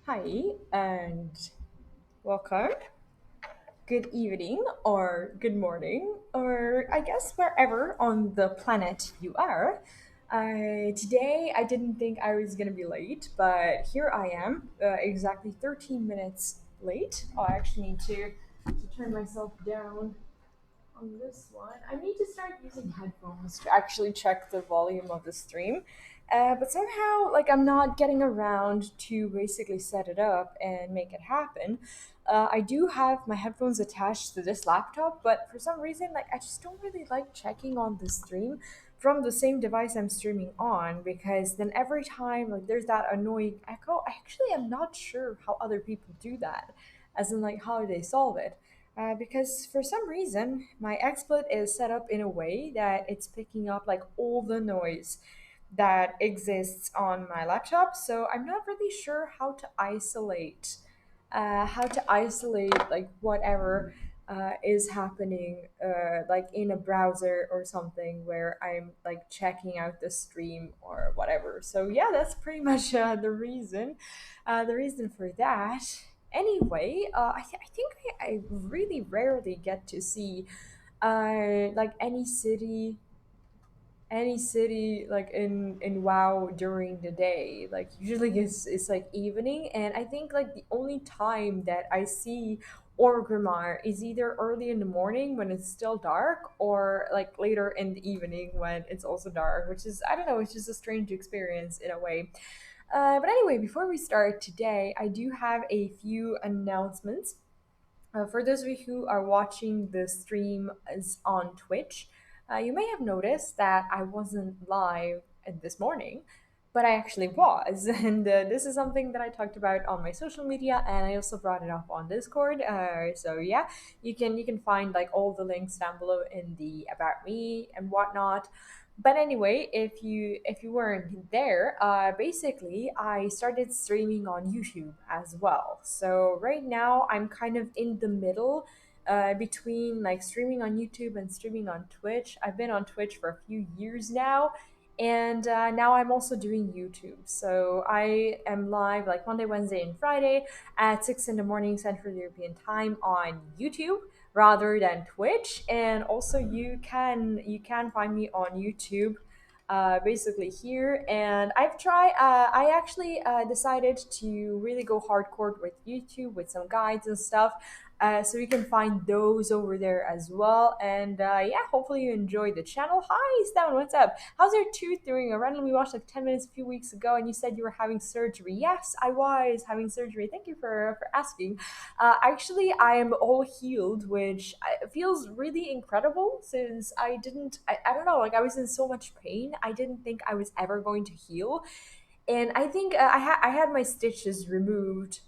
Hi, and welcome. Good evening, or good morning, or I guess wherever on the planet you are. Today, I didn't think I was gonna be late, but here I am, exactly 13 minutes late. I actually need to turn myself down on this one. I need to start using headphones to actually check the volume of the stream. But somehow, like, I'm not getting around to basically set it up and make it happen. I do have my headphones attached to this laptop, but for some reason, like, I just don't really like checking on the stream from the same device I'm streaming on because then every time, like, there's that annoying echo. I actually am not sure how other people do that, as in, like, how they solve it. Because for some reason, my XSplit is set up in a way that it's picking up like all the noise that exists on my laptop. So I'm not really sure how to isolate like whatever is happening like in a browser or something where I'm like checking out the stream or whatever. So yeah, that's pretty much the reason for that. Anyway, I think I really rarely get to see like any city like in WoW during the day. Like usually it's like evening, and I think like the only time that I see Orgrimmar is either early in the morning when it's still dark, or like later in the evening when it's also dark, which is, I don't know, it's just a strange experience in a way. But anyway, before we start today, I do have a few announcements. For those of you who are watching the stream is on Twitch, you may have noticed that I wasn't live this morning, but I actually was, and this is something that I talked about on my social media, and I also brought it up on Discord. So yeah, you can find like all the links down below in the about me and whatnot. But anyway, if you weren't there, basically I started streaming on YouTube as well. So right now I'm kind of in the middle between like streaming on YouTube and streaming on Twitch. I've been on Twitch for a few years now, and now I'm also doing YouTube. So I am live like Monday, Wednesday, and Friday at 6 in the morning Central European Time on YouTube rather than Twitch. And also you can find me on YouTube, basically here. And I actually decided to really go hardcore with YouTube with some guides and stuff. So you can find those over there as well. And yeah, hopefully you enjoy the channel. Hi, Stan, what's up? How's your tooth doing? I randomly watched like 10 minutes a few weeks ago, and you said you were having surgery. Yes, I was having surgery. Thank you for asking. Actually, I am all healed, which feels really incredible since I don't know, like I was in so much pain. I didn't think I was ever going to heal. And I think I had my stitches removed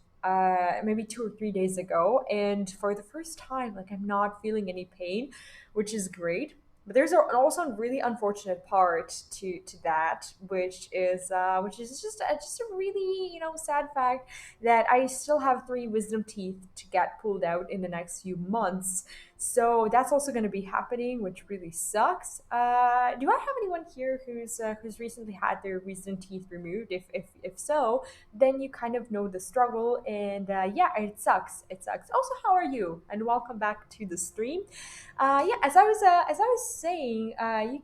maybe 2 or 3 days ago, and for the first time, like I'm not feeling any pain, which is great. But there's also a really unfortunate part to that, which is just a really sad fact that I still have three wisdom teeth to get pulled out in the next few months. So that's also going to be happening, which really sucks. Do I have anyone here who's recently had their wisdom teeth removed? If so, then you kind of know the struggle, and yeah, it sucks. It sucks. Also, how are you? And welcome back to the stream. Yeah, as I was saying, you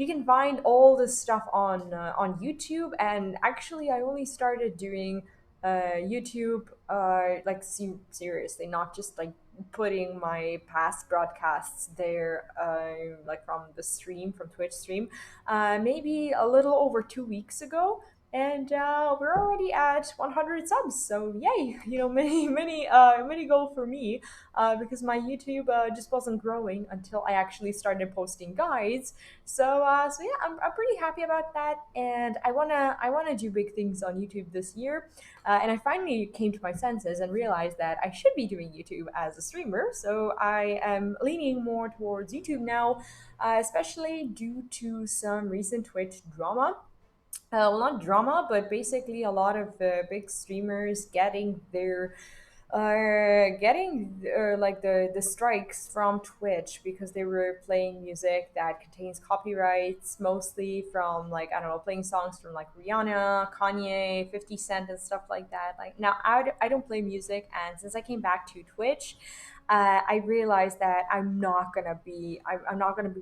can find all this stuff on YouTube. And actually, I only started doing YouTube like seriously, not just like putting my past broadcasts there, like from the stream, from Twitch stream, maybe a little over 2 weeks ago. And we're already at 100 subs, so yay! Many goal for me, because my YouTube just wasn't growing until I actually started posting guides. So yeah, I'm pretty happy about that, and I wanna do big things on YouTube this year. And I finally came to my senses and realized that I should be doing YouTube as a streamer. So I am leaning more towards YouTube now, especially due to some recent Twitch drama. Well, not drama, but basically a lot of big streamers getting their getting like the strikes from Twitch because they were playing music that contains copyrights, mostly from like I don't know, playing songs from like Rihanna, Kanye, 50 Cent, and stuff like that. Like now, I don't play music, and since I came back to Twitch, I realized that I'm not gonna be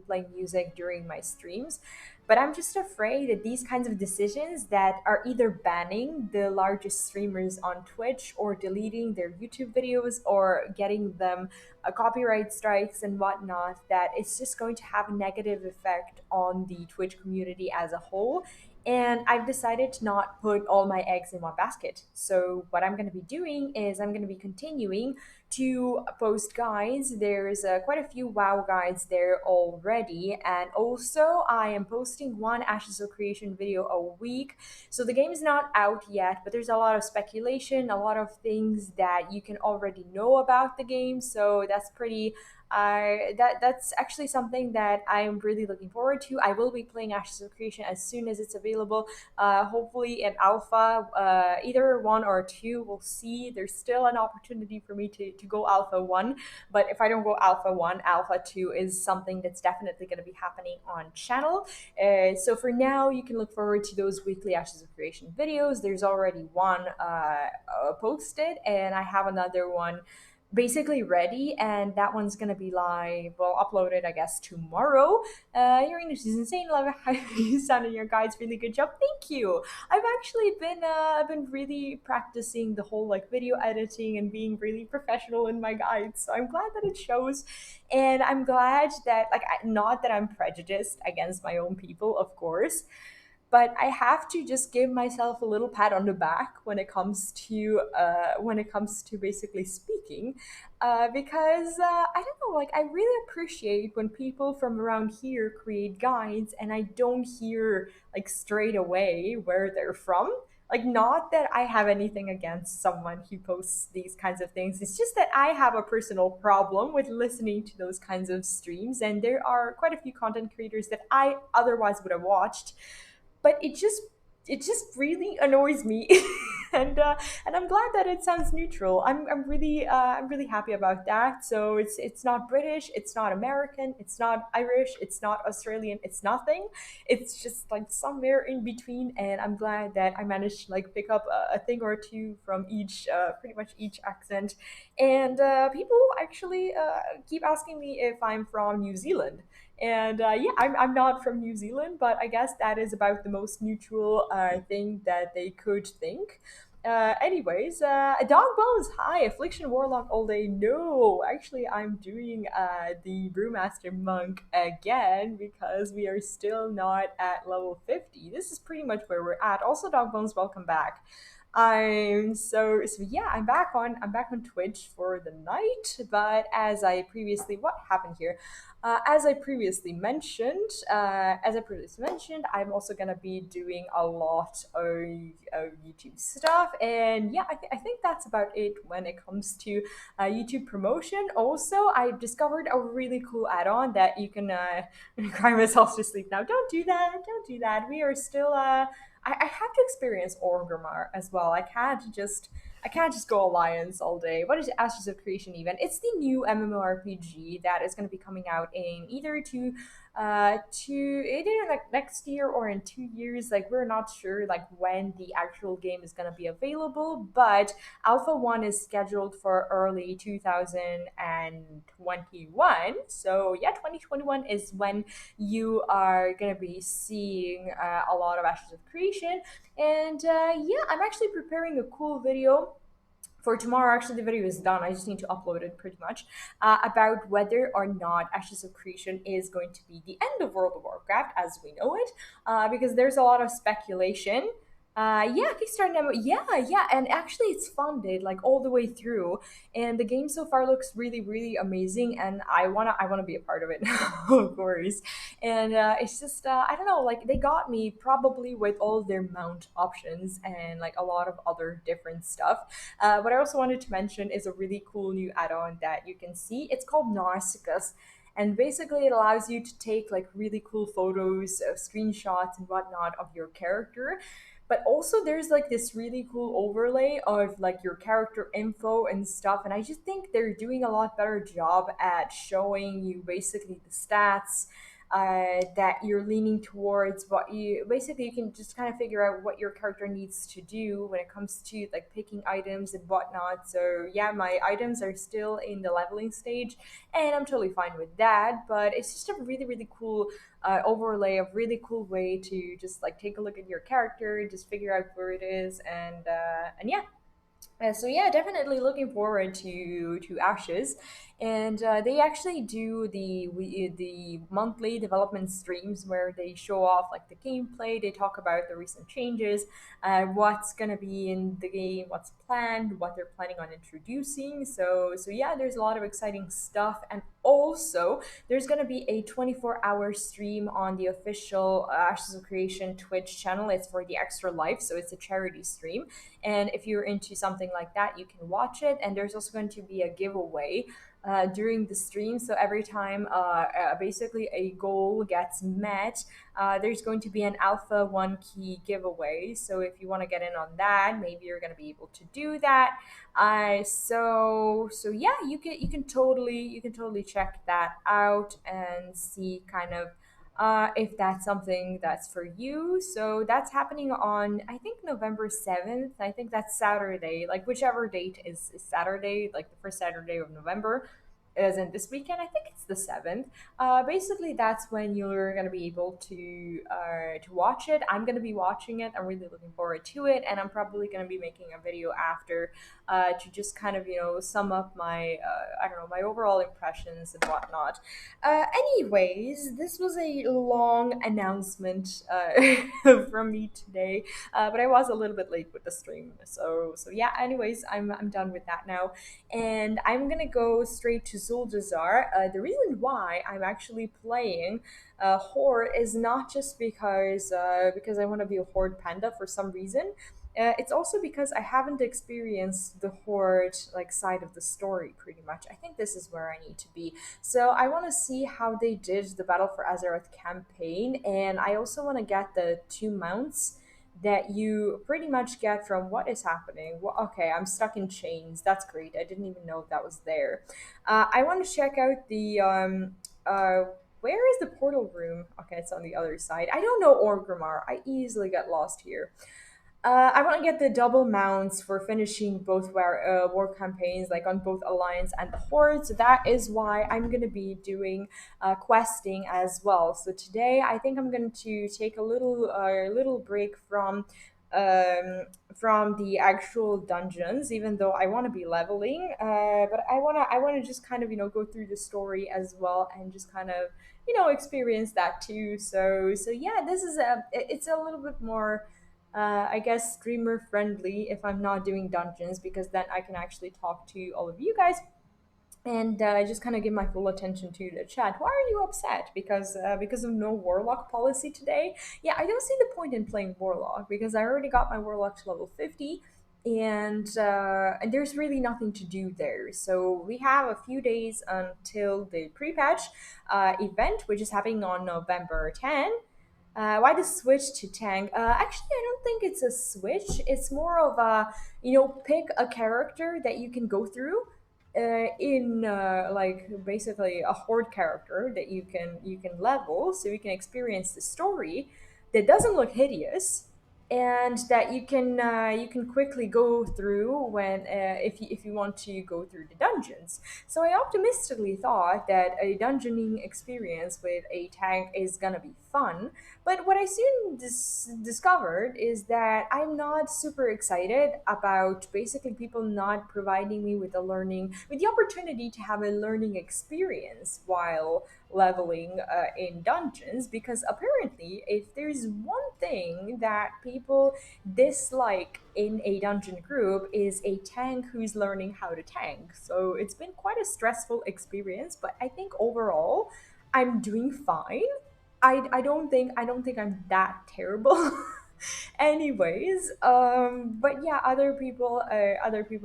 playing music during my streams, but I'm just afraid that these kinds of decisions that are either banning the largest streamers on Twitch or deleting their YouTube videos or getting them copyright strikes and whatnot, that it's just going to have a negative effect on the Twitch community as a whole. And I've decided to not put all my eggs in one basket. So, what I'm going to be doing is I'm going to be continuing to post guides. There's quite a few WoW guides there already, and also I am posting one Ashes of Creation video a week. So the game is not out yet, but there's a lot of speculation, a lot of things that you can already know about the game. So that's pretty. That's actually something that I'm really looking forward to. I will be playing Ashes of Creation as soon as it's available. Hopefully in alpha, either one or two. We'll see. There's still an opportunity for me to go alpha one, but if I don't go alpha one, alpha two is something that's definitely going to be happening on channel. So for now, you can look forward to those weekly Ashes of Creation videos. There's already one posted, and I have another one basically ready, and that one's gonna be live, well, uploaded I guess tomorrow. Your English is insane. Love how you sounded your guides. Really good job. Thank you. I've actually been really practicing the whole like video editing and being really professional in my guides, so I'm glad that it shows. And I'm glad that like not that I'm prejudiced against my own people, of course, but I have to just give myself a little pat on the back when it comes to basically speaking, because I don't know, like I really appreciate when people from around here create guides, and I don't hear like straight away where they're from. Like, not that I have anything against someone who posts these kinds of things. It's just that I have a personal problem with listening to those kinds of streams, and there are quite a few content creators that I otherwise would have watched, but it just really annoys me. And I'm glad that it sounds neutral. I'm really happy about that. So it's not British, it's not American, it's not Irish, it's not Australian, it's nothing. It's just like somewhere in between, and I'm glad that I managed to like pick up a thing or two from each pretty much each accent. And people actually keep asking me if I'm from New Zealand. And yeah, I'm not from New Zealand, but I guess that is about the most neutral thing that they could think. Anyways, Dog Bones, hi, Affliction Warlock all day. No, actually, I'm doing the Brewmaster Monk again because we are still not at level 50. This is pretty much where we're at. Also, Dog Bones, welcome back. So yeah, I'm back on Twitch for the night, but what happened here? As I previously mentioned, I'm also gonna be doing a lot of YouTube stuff, and yeah, I think that's about it when it comes to YouTube promotion. Also, I discovered a really cool add-on that you can cry myself to sleep now. Don't do that. Don't do that. We are still I have to experience Orgrimmar as well. I can't just go Alliance all day. What is Ashes of Creation even? It's the new MMORPG that is going to be coming out in either like next year or in 2 years. Like we're not sure like when the actual game is going to be available, but Alpha One is scheduled for early 2021. So yeah, 2021 is when you are going to be seeing a lot of Ashes of Creation. And yeah, I'm actually preparing a cool video for tomorrow. Actually, the video is done. I just need to upload it pretty much, about whether or not Ashes of Creation is going to be the end of World of Warcraft as we know it, because there's a lot of speculation. Yeah, Kickstarter demo. Yeah, and actually it's funded like all the way through, and the game so far looks really, really amazing, and I wanna be a part of it, of course. And it's just I don't know, like they got me probably with all their mount options and like a lot of other different stuff. What I also wanted to mention is a really cool new add-on that you can see. It's called Narsicus. And basically, it allows you to take like really cool photos, screenshots, and whatnot of your character. but also there's like this really cool overlay of like your character info and stuff, and I just think they're doing a lot better job at showing you basically the stats that you're leaning towards. What you basically, you can just kind of figure out what your character needs to do when it comes to like picking items and whatnot. So yeah, my items are still in the leveling stage, and I'm totally fine with that. But it's just a really really cool overlay, of really cool way to just like take a look at your character, just figure out where it is, and yeah. So yeah, definitely looking forward to Ashes, and they actually do the monthly development streams where they show off like the gameplay. They talk about the recent changes, what's gonna be in the game, what's planned, what they're planning on introducing. So yeah, there's a lot of exciting stuff, and also there's gonna be a 24-hour stream on the official Ashes of Creation Twitch channel. It's for the Extra Life, so it's a charity stream, and if you're into something like that, you can watch it. And there's also going to be a giveaway during the stream. So every time basically a goal gets met, there's going to be an Alpha 1 key giveaway. So if you want to get in on that, maybe you're going to be able to do that. So yeah, you can totally check that out and see kind of if that's something that's for you. So that's happening on, I think, November 7th. I think that's Saturday, like whichever date is Saturday, like the first Saturday of November. As in this weekend, I think it's the 7th. Basically, that's when you're gonna be able to watch it. I'm gonna be watching it. I'm really looking forward to it, and I'm probably gonna be making a video after to just kind of sum up my I don't know, my overall impressions and whatnot. Anyways, this was a long announcement from me today, but I was a little bit late with the stream. So yeah. Anyways, I'm done with that now, and I'm gonna go straight to Zuldazar. The reason why I'm actually playing Horde is not just because I want to be a Horde panda for some reason. It's also because I haven't experienced the Horde like side of the story pretty much. I think this is where I need to be. So I want to see how they did the Battle for Azeroth campaign, and I also want to get the two mounts that you pretty much get from what is happening. Well, okay, I'm stuck in chains. That's great. I didn't even know that was there. I want to check out the where is the portal room? Okay, it's on the other side. I don't know Orgrimmar. I easily get lost here. I want to get the double mounts for finishing both war campaigns, like on both Alliance and the Horde. So that is why I'm going to be doing questing as well. So today, I think I'm going to take a little break from the actual dungeons, even though I want to be leveling. But I want to just kind of go through the story as well, and just kind of experience that too. So yeah, this is it's a little bit more I guess streamer friendly if I'm not doing dungeons, because then I can actually talk to all of you guys and just kind of give my full attention to the chat. Why are you upset? Because of no warlock policy today? Yeah, I don't see the point in playing warlock because I already got my warlock to level 50. And there's really nothing to do there. So we have a few days until the pre-patch event, which is happening on November 10. Why the switch to tank? Actually, I don't think it's a switch. It's more of a, pick a character that you can go through in like basically a horde character that you can level, so you can experience the story that doesn't look hideous, and that you can quickly go through when if you want to go through the dungeons. So I optimistically thought that a dungeoning experience with a tank is gonna be fun, but what I soon discovered is that I'm not super excited about basically people not providing me with the opportunity to have a learning experience while leveling in dungeons, because apparently if there's one thing that people dislike in a dungeon group is a tank who's learning how to tank. So it's been quite a stressful experience, but I think overall I'm doing fine. I don't think I'm that terrible. Anyways, but yeah, other people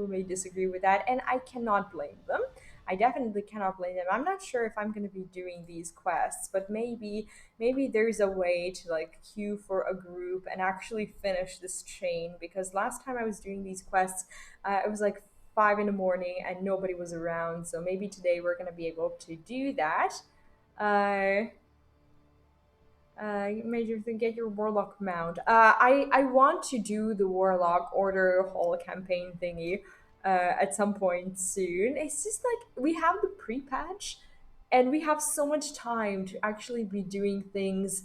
may disagree with that, and I cannot blame them. I definitely cannot blame them. I'm not sure if I'm going to be doing these quests, but maybe there's a way to like queue for a group and actually finish this chain, because last time I was doing these quests, it was like 5 in the morning and nobody was around. So maybe today we're going to be able to do that. Uh, Major thing, get your warlock mount. I want to do the warlock order whole campaign thingy at some point soon. It's just like we have the pre-patch and we have so much time to actually be doing things,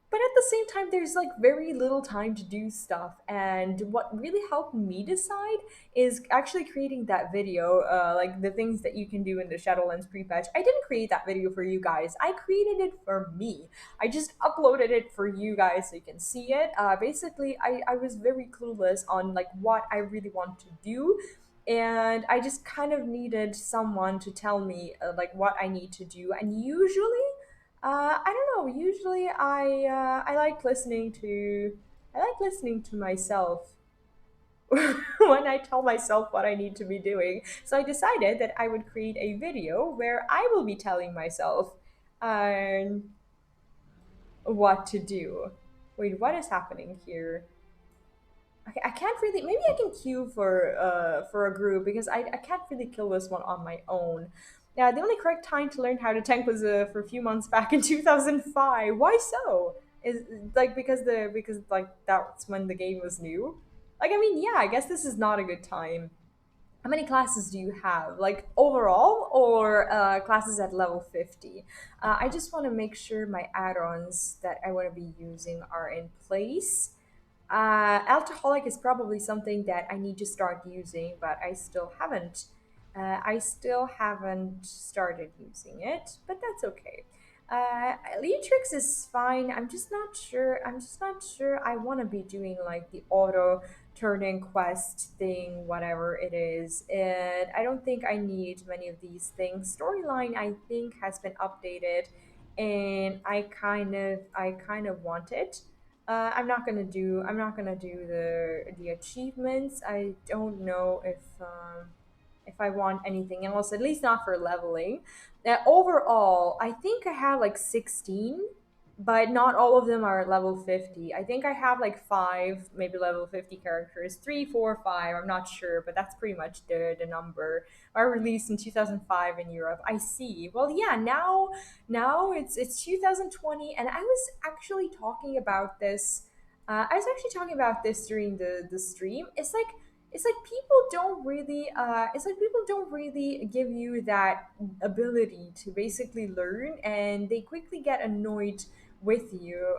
but at the same time there's like very little time to do stuff. And what really helped me decide is actually creating that video, like the things that you can do in the shadowlands pre-patch. I didn't create that video for you guys, I created it for me. I just uploaded it for you guys so you can see it. Basically I was very clueless on like what I really want to do, and I just kind of needed someone to tell me like what I need to do. And usually I don't know. Usually, I like listening to myself when I tell myself what I need to be doing. So I decided that I would create a video where I will be telling myself um, what to do. Wait, what is happening here? Okay, I can't really. Maybe I can queue for a group because I can't really kill this one on my own. Yeah, the only correct time to learn how to tank was for a few months back in 2005. Why so? Is like because like that's when the game was new. Like I mean, yeah, I guess this is not a good time. How many classes do you have, like overall, or classes at level 50? I just want to make sure my add-ons that I want to be using are in place. Alcoholic is probably something that I need to start using, but I still haven't. I still haven't started using it, but that's okay. Leatrix is fine. I'm just not sure. I'm just not sure. I want to be doing like the auto turn-in quest thing, whatever it is, and I don't think I need many of these things. Storyline, I think, has been updated, and I kind of want it. I'm not gonna do the achievements. I don't know if I want anything else, at least not for leveling. Overall, I think I have like 16, but not all of them are at level 50. I think I have like five, maybe level 50 characters, three, four, five. I'm not sure, but that's pretty much the number. Are released in 2005 in Europe. I see. Well, yeah, now it's 2020, and I was actually talking about this. I was actually talking about this during the stream. It's like people don't really give you that ability to basically learn, and they quickly get annoyed with you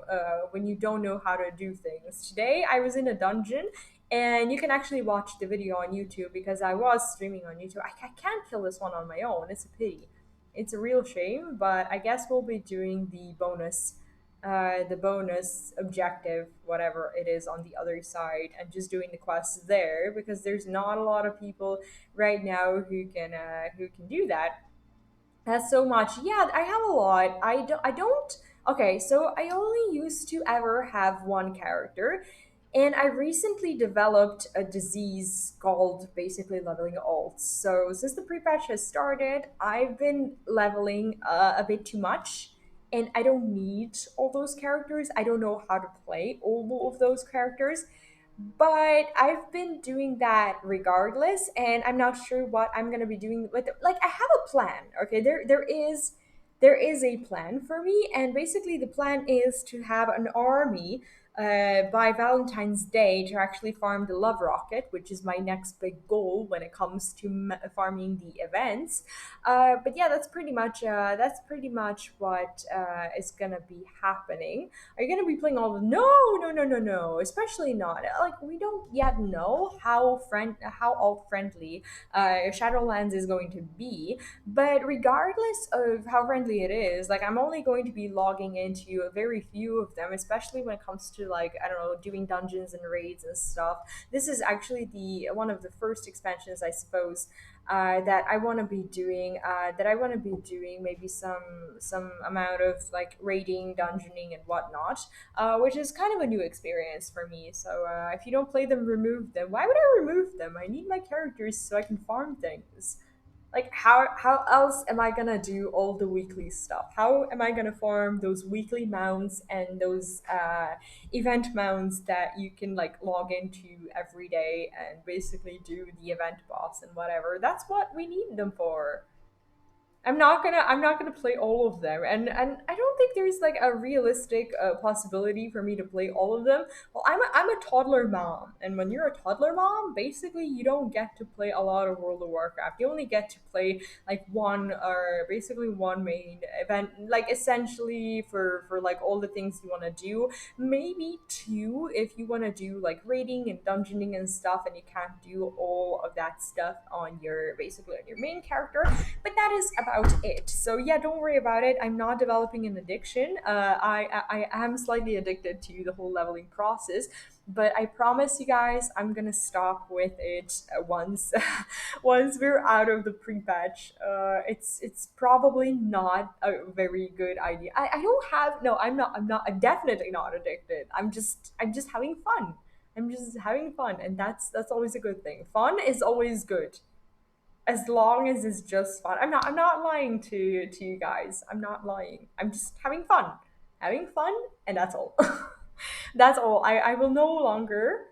when you don't know how to do things. Today I was in a dungeon, and you can actually watch the video on YouTube because I was streaming on YouTube. I can't kill this one on my own. It's a pity. It's a real shame, but I guess we'll be doing the bonus objective, whatever it is, on the other side, and just doing the quests there because there's not a lot of people right now who can do that. That's so much. Yeah, I have a lot. I don't. Okay, so I only used to ever have one character, and I recently developed a disease called basically leveling alts. So since the pre-patch has started, I've been leveling a bit too much, and I don't need all those characters. I don't know how to play all of those characters, but I've been doing that regardless, and I'm not sure what I'm gonna be doing with it. Like I have a plan. Okay, there is a plan for me, and basically the plan is to have an army by Valentine's Day to actually farm the Love Rocket, which is my next big goal when it comes to farming the events. But yeah, that's pretty much what is gonna be happening. Are you gonna be playing all of no, no, no, no, no, especially not like we don't yet know how alt friendly Shadowlands is going to be. But regardless of how friendly it is, like I'm only going to be logging into a very few of them, especially when it comes to like I don't know, doing dungeons and raids and stuff. This is actually the one of the first expansions, I suppose, that I want to be doing. That I want to be doing maybe some amount of like raiding, dungeoning, and whatnot, which is kind of a new experience for me. So if you don't play them, remove them. Why would I remove them? I need my characters so I can farm things. Like how else am I gonna do all the weekly stuff? How am I gonna farm those weekly mounts and those event mounts that you can like log into every day and basically do the event boss and whatever? That's what we need them for. I'm not gonna play all of them, and I don't think there's like a realistic possibility for me to play all of them. Well, I'm a toddler mom, and when you're a toddler mom, basically you don't get to play a lot of World of Warcraft. You only get to play like one or basically one main event, like essentially for like all the things you want to do. Maybe two if you want to do like raiding and dungeoning and stuff, and you can't do all of that stuff on your basically on your main character, but that is about it. So yeah, don't worry about it. I'm not developing an addiction. I am slightly addicted to the whole leveling process, but I promise you guys, I'm gonna stop with it once once we're out of the pre-patch. It's probably not a very good idea. I don't have no. I'm definitely not addicted. I'm just having fun. I'm just having fun, and that's always a good thing. Fun is always good as long as it's just fun. I'm not lying to you guys. I'm not lying. I'm just having fun. Having fun and that's all. That's all. I will no longer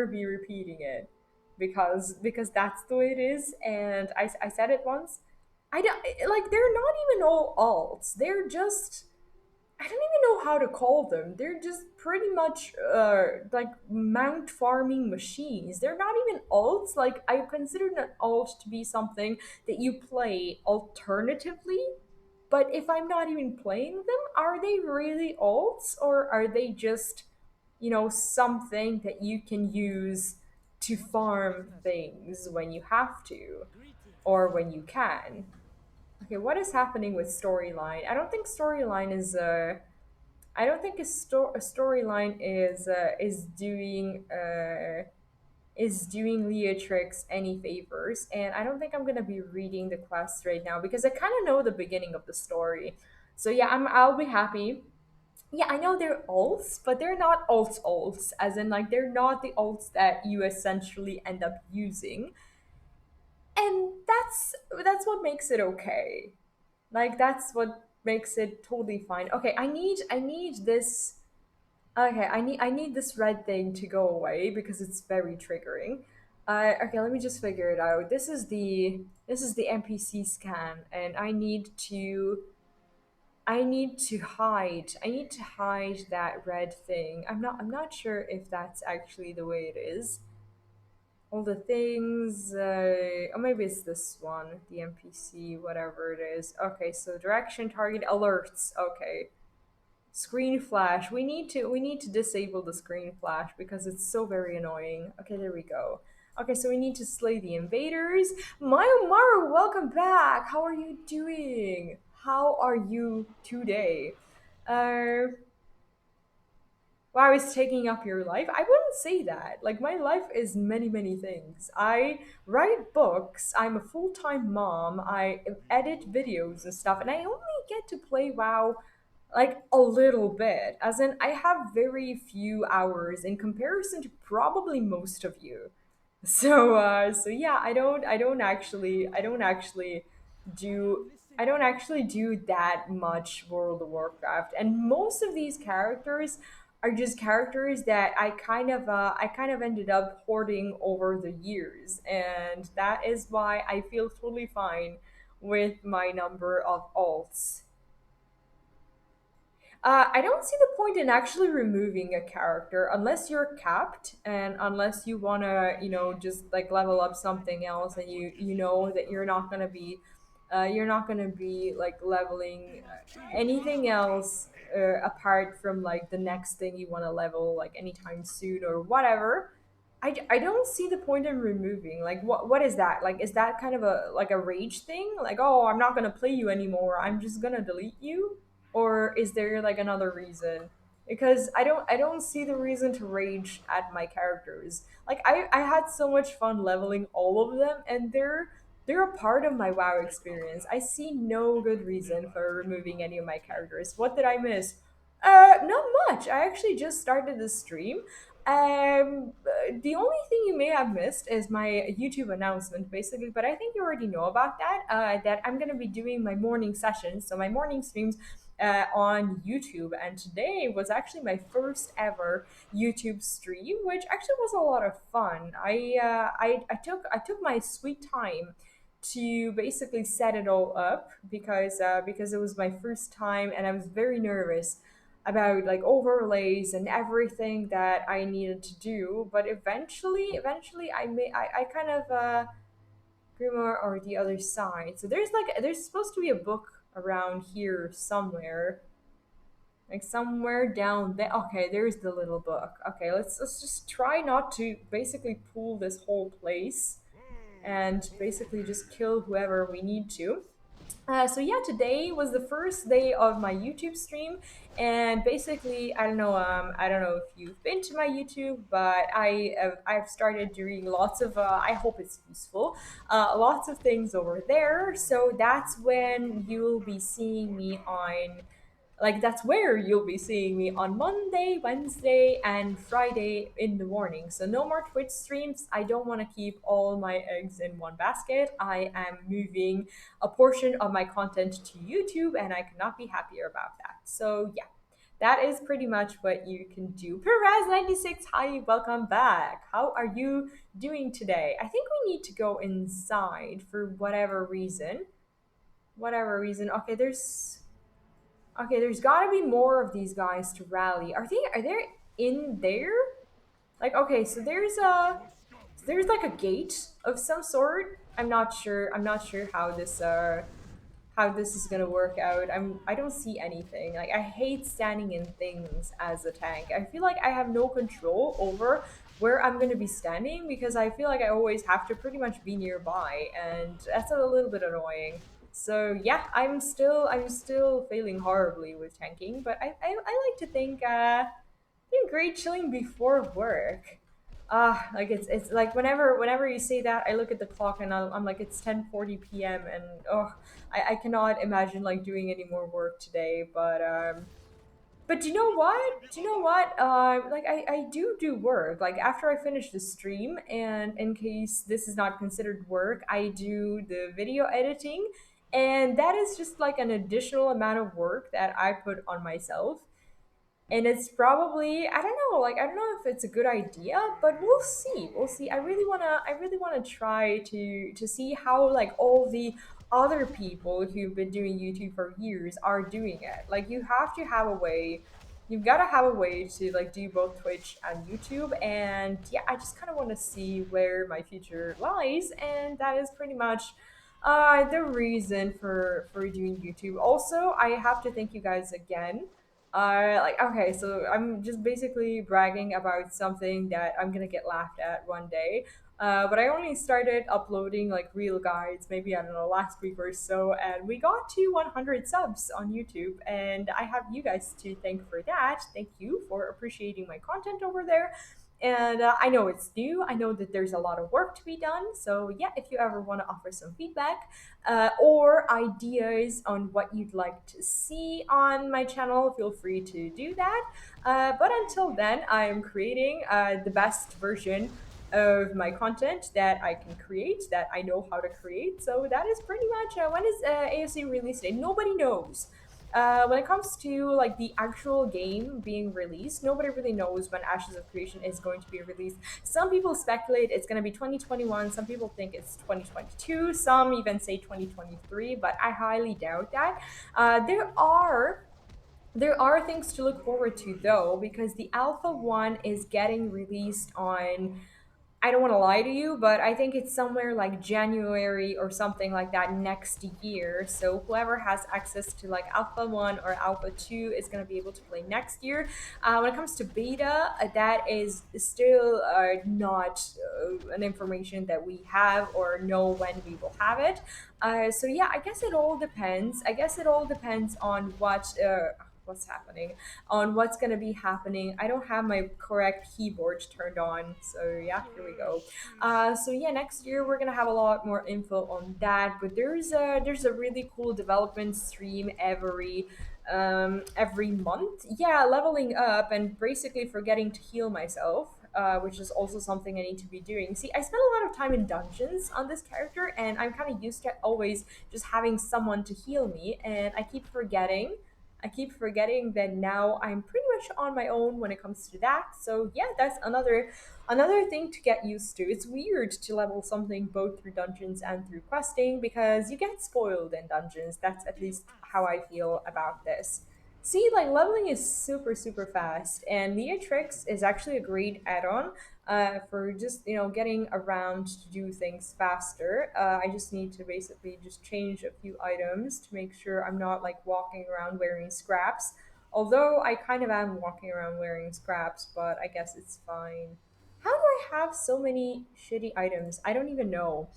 be repeating it because that's the way it is and I said it once. I don't like they're not even all alts. They're just I don't even know how to call them. They're just pretty much like mount farming machines. They're not even alts. Like I consider an alt to be something that you play alternatively. But if I'm not even playing them, are they really alts or are they just, something that you can use to farm things when you have to or when you can? Okay, what is happening with storyline? I don't think a storyline is doing Leotrix any favors, and I don't think I'm gonna be reading the quest right now because I kind of know the beginning of the story. So yeah, I'll be happy. Yeah, I know they're alts, but they're not alts, as in like they're not the alts that you essentially end up using, and that's what makes it okay. Like that's what makes it totally fine. Okay, I need this. Okay, I need this red thing to go away because it's very triggering. Okay, let me just figure it out. This is the NPC scan, and I need to hide that red thing. I'm not sure if that's actually the way it is. All the things, or maybe it's this one, the NPC, whatever it is. Okay, so direction, target, alerts. Okay, screen flash. We need to disable the screen flash because it's so very annoying. Okay, there we go. Okay, so we need to slay the invaders. Mayu Maru, welcome back. How are you doing? How are you today? Uh, wow, it's taking up your life. I wouldn't say that. Like my life is many, many things. I write books. I'm a full-time mom. I edit videos and stuff, and I only get to play WoW like a little bit. As in, I have very few hours in comparison to probably most of you. So yeah, I don't actually do that much World of Warcraft, and most of these characters are just characters that I kind of ended up hoarding over the years, and that is why I feel totally fine with my number of alts. I don't see the point in actually removing a character unless you're capped and unless you wanna, just like level up something else, and you know that you're not gonna be like leveling anything else apart from like the next thing you want to level like anytime soon or whatever. I don't see the point in removing. Like what is that? Like is that kind of a rage thing? Like, oh, I'm not gonna play you anymore. I'm just gonna delete you? Or is there like another reason? Because I don't see the reason to rage at my characters. Like I had so much fun leveling all of them, and they're a part of my WoW experience. I see no good reason for removing any of my characters. What did I miss? Not much. I actually just started the stream. The only thing you may have missed is my YouTube announcement, basically. But I think you already know about that. That I'm gonna be doing my morning sessions, so my morning streams on YouTube. And today was actually my first ever YouTube stream, which actually was a lot of fun. I took my sweet time to basically set it all up because it was my first time and I was very nervous about like overlays and everything that I needed to do. But eventually, I kind of Grimoire or the other side. So there's supposed to be a book around here somewhere, like somewhere down there. Okay, there's the little book. Okay, let's just try not to basically pull this whole place and basically just kill whoever we need to. So yeah, today was the first day of my YouTube stream, and basically, I don't know if you've been to my YouTube, but I've started doing lots of, I hope it's useful, lots of things over there. So that's when you'll be seeing me on like that's where you'll be seeing me on Monday, Wednesday, and Friday in the morning. So no more Twitch streams. I don't want to keep all my eggs in one basket. I am moving a portion of my content to YouTube, and I could not be happier about that. So yeah, that is pretty much what you can do. Perez96, hi, welcome back. How are you doing today? I think we need to go inside for whatever reason. Whatever reason. Okay, there's got to be more of these guys to rally. Are they in there? Like okay, so there's like a gate of some sort. I'm not sure how this is gonna work out. I don't see anything. Like I hate standing in things as a tank. I feel like I have no control over where I'm gonna be standing because I feel like I always have to pretty much be nearby, and that's a little bit annoying. So yeah, I'm still failing horribly with tanking, but I like to think doing great chilling before work. Like it's like whenever you say that, I look at the clock and I'm like it's 10:40 p.m. and I cannot imagine like doing any more work today. But do you know what? Do you know what? Like I do work. Like after I finish the stream, and in case this is not considered work, I do the video editing, and that is just like an additional amount of work that I put on myself, and it's probably I don't know if it's a good idea, but we'll see. I really want to try to see how like all the other people who've been doing YouTube for years are doing it. Like you have to have a way, you've got to have a way to like do both Twitch and YouTube. And yeah, I just kind of want to see where my future lies, and that is pretty much the reason for doing YouTube. Also, I have to thank you guys again. Like okay, so I'm just basically bragging about something that I'm gonna get laughed at one day. But I only started uploading like real guides maybe I don't know last week or so, and we got to 100 subs on YouTube, and I have you guys to thank for that. Thank you for appreciating my content over there. And I know it's new. I know that there's a lot of work to be done. So yeah, if you ever want to offer some feedback, or ideas on what you'd like to see on my channel, feel free to do that. But until then, I am creating the best version of my content that I can create, that I know how to create. So that is pretty much when is AOC release date? Nobody knows. When it comes to like the actual game being released, nobody really knows when Ashes of Creation is going to be released. Some people speculate it's going to be 2021. Some people think it's 2022. Some even say 2023, but I highly doubt that. There are things to look forward to though, because the Alpha 1 is getting released on, I don't want to lie to you, but I think it's somewhere like January or something like that next year. So whoever has access to like Alpha 1 or Alpha 2 is going to be able to play next year. When it comes to beta, that is still not an information that we have or know when we will have it. So yeah, I guess it all depends. I guess it all depends on what's happening, on what's going to be happening. I don't have my correct keyboard turned on, so yeah, here we go. So yeah, next year we're gonna have a lot more info on that. But there's a really cool development stream every every month. Yeah, leveling up and basically forgetting to heal myself, which is also something I need to be doing. See, I spent a lot of time in dungeons on this character, and I'm kind of used to always just having someone to heal me, and I keep forgetting. I keep forgetting that now I'm pretty much on my own when it comes to that. So yeah, that's another thing to get used to. It's weird to level something both through dungeons and through questing because you get spoiled in dungeons. That's at least how I feel about this. See, like leveling is super, super fast, and Neotrix is actually a great add-on for just getting around to do things faster. I just need to basically just change a few items to make sure I'm not like walking around wearing scraps. Although I kind of am walking around wearing scraps, but I guess it's fine. How do I have so many shitty items? I don't even know.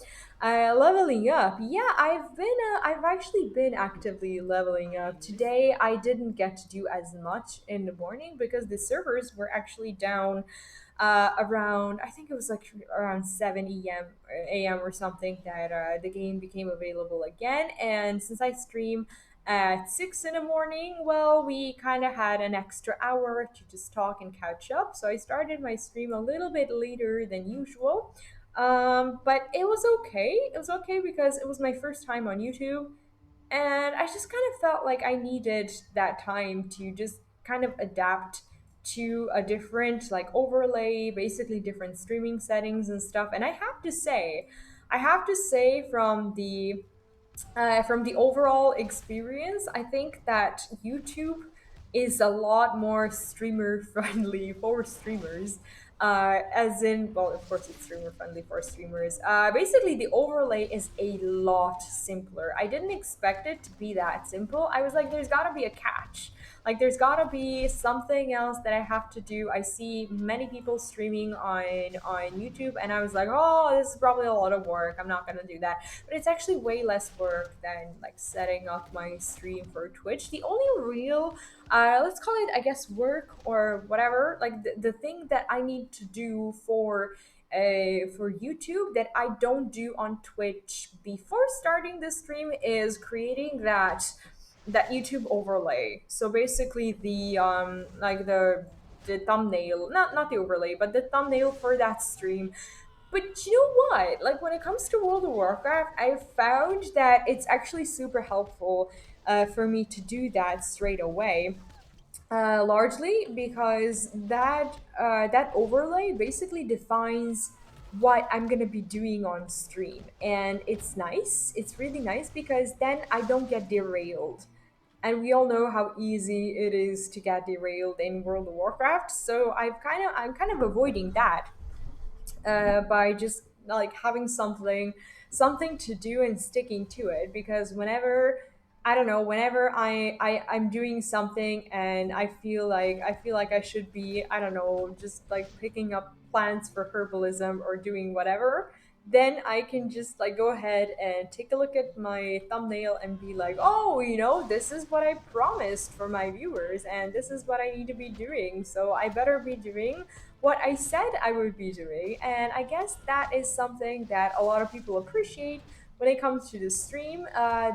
Leveling up. Yeah, I've actually been actively leveling up. Today I didn't get to do as much in the morning because the servers were actually down around, I think it was like around 7 a.m. or something, that the game became available again. And since I stream at 6 in the morning, well, we kind of had an extra hour to just talk and catch up. So I started my stream a little bit later than usual. But it was okay. It was okay because it was my first time on YouTube, and I just kind of felt like I needed that time to just kind of adapt to a different like overlay, basically different streaming settings and stuff. And I have to say from the overall experience, I think that YouTube is a lot more streamer friendly for streamers. As in, well, of course, it's streamer friendly for streamers. Basically, the overlay is a lot simpler. I didn't expect it to be that simple. I was like, there's gotta be a catch. Like, there's gotta be something else that I have to do. I see many people streaming on YouTube, and I was like, oh, this is probably a lot of work. I'm not gonna do that, but it's actually way less work than like setting up my stream for Twitch. The only real, let's call it, I guess, work or whatever, like the thing that I need to do for YouTube that I don't do on Twitch before starting the stream is creating that YouTube overlay. So basically the like the thumbnail, not the overlay, but the thumbnail for that stream. But you know what? Like when it comes to World of Warcraft, I've found that it's actually super helpful for me to do that straight away. Largely because that overlay basically defines what I'm gonna be doing on stream, and it's nice. It's really nice because then I don't get derailed, and we all know how easy it is to get derailed in World of Warcraft. So I'm kind of avoiding that by just like having something to do and sticking to it, because whenever I don't know, whenever I'm doing something and I feel like I should be, I don't know, just like picking up plants for herbalism or doing whatever, then I can just like go ahead and take a look at my thumbnail and be like, oh, this is what I promised for my viewers, and this is what I need to be doing, so I better be doing what I said I would be doing. And I guess that is something that a lot of people appreciate when it comes to the stream.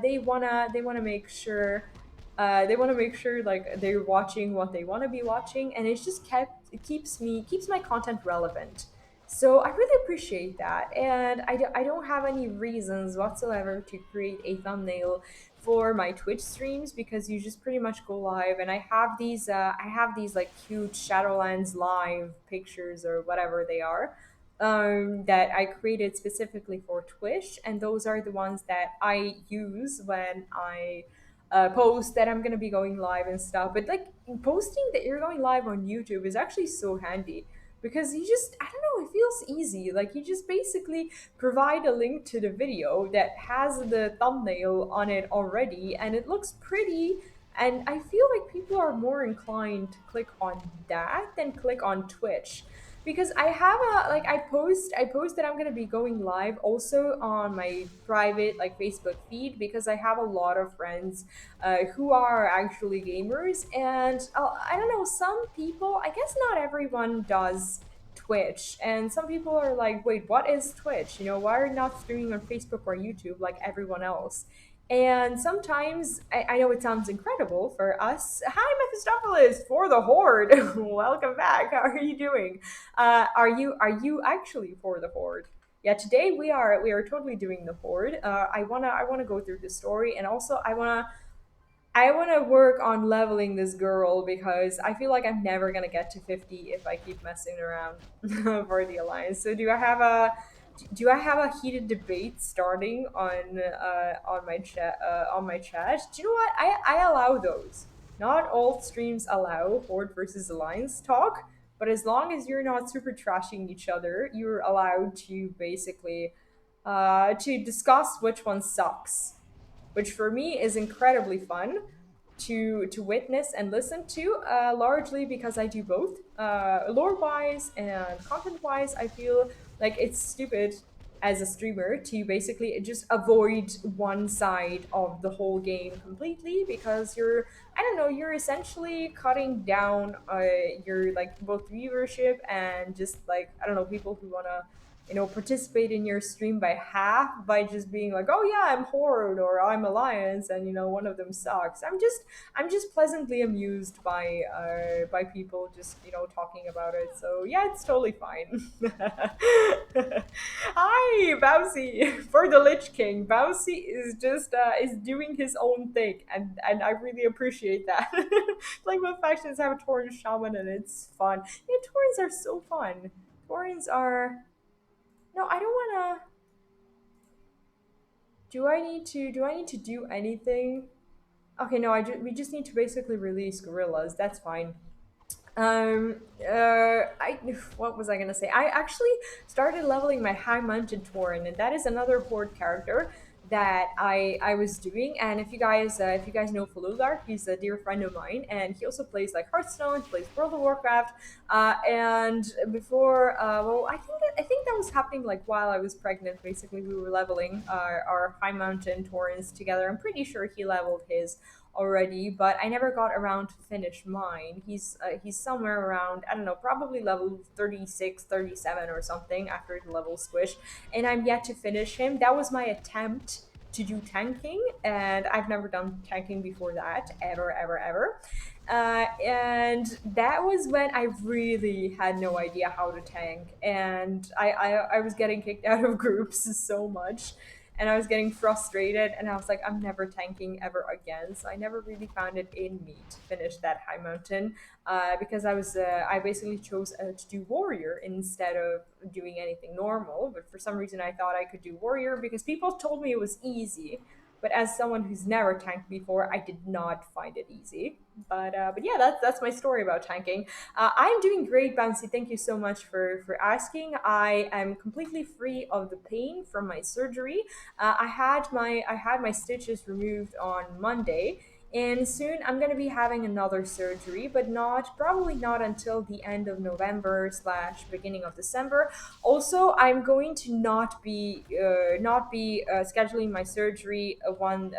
They wanna make sure. They want to make sure like they're watching what they want to be watching, and it keeps my content relevant. So I really appreciate that, and I don't have any reasons whatsoever to create a thumbnail for my Twitch streams, because you just pretty much go live, and I have these like cute Shadowlands live pictures or whatever they are, that I created specifically for Twitch, and those are the ones that I use when I post that I'm gonna be going live and stuff. But like posting that you're going live on YouTube is actually so handy, because you just, I don't know, it feels easy. Like you just basically provide a link to the video that has the thumbnail on it already, and it looks pretty. And I feel like people are more inclined to click on that than click on Twitch, because I have a like I post that I'm gonna be going live also on my private like Facebook feed, because I have a lot of friends who are actually gamers, and I don't know, some people, I guess not everyone does Twitch, and some people are like, wait, what is Twitch? Why are you not streaming on Facebook or YouTube like everyone else? And sometimes I know it sounds incredible for us. Hi, Mephistopheles, for the Horde. Welcome back. How are you doing? Are you actually for the Horde? Yeah, today we are totally doing the Horde. I wanna go through the story, and also I wanna work on leveling this girl because I feel like I'm never gonna get to 50 if I keep messing around for the alliance. So do I have a heated debate starting on my chat? Do you know what? I allow those. Not all streams allow Horde versus Alliance talk, but as long as you're not super trashing each other, you're allowed to basically to discuss which one sucks, which for me is incredibly fun to witness and listen to, largely because I do both. Lore wise and content wise, I feel like it's stupid as a streamer to basically just avoid one side of the whole game completely because I don't know, you're essentially cutting down your like both viewership and just like I don't know, people who wanna participate in your stream by half by just being like, oh yeah, I'm Horde or I'm Alliance, and one of them sucks. I'm just pleasantly amused by people just talking about it. So yeah, it's totally fine. Hi, Bouncy, for the Lich King. Bouncy is just is doing his own thing, and I really appreciate that. Like my factions have a Tauren Shaman, and it's fun. Yeah, Taurens are so fun. Taurens are. No, I don't wanna. Do I need to do anything? Okay, no. We just need to basically release gorillas. That's fine. I what was I gonna say? I actually started leveling my high mounted Tauren, and that is another horde character that I was doing. And if you guys know Falular, he's a dear friend of mine, and he also plays like Hearthstone, he plays World of Warcraft. And before, well, I think that was happening like while I was pregnant. Basically, we were leveling our high mountain Taurens together. I'm pretty sure he leveled his already, but I never got around to finish mine. He's somewhere around, I don't know, probably level 36, 37 or something after the level squish, and I'm yet to finish him. That was my attempt to do tanking, and I've never done tanking before that, ever, ever, ever. And that was when I really had no idea how to tank, and I was getting kicked out of groups so much, and I was getting frustrated, and I was like, I'm never tanking ever again. So I never really found it in me to finish that high mountain, because I basically chose to do warrior instead of doing anything normal. But for some reason, I thought I could do warrior because people told me it was easy. But as someone who's never tanked before, I did not find it easy. But yeah, that's my story about tanking. I'm doing great, Bouncy. Thank you so much for asking. I am completely free of the pain from my surgery. I had my stitches removed on Monday, and soon I'm gonna be having another surgery, but probably not until the end of November slash beginning of December. Also, I'm going to not be scheduling my surgery one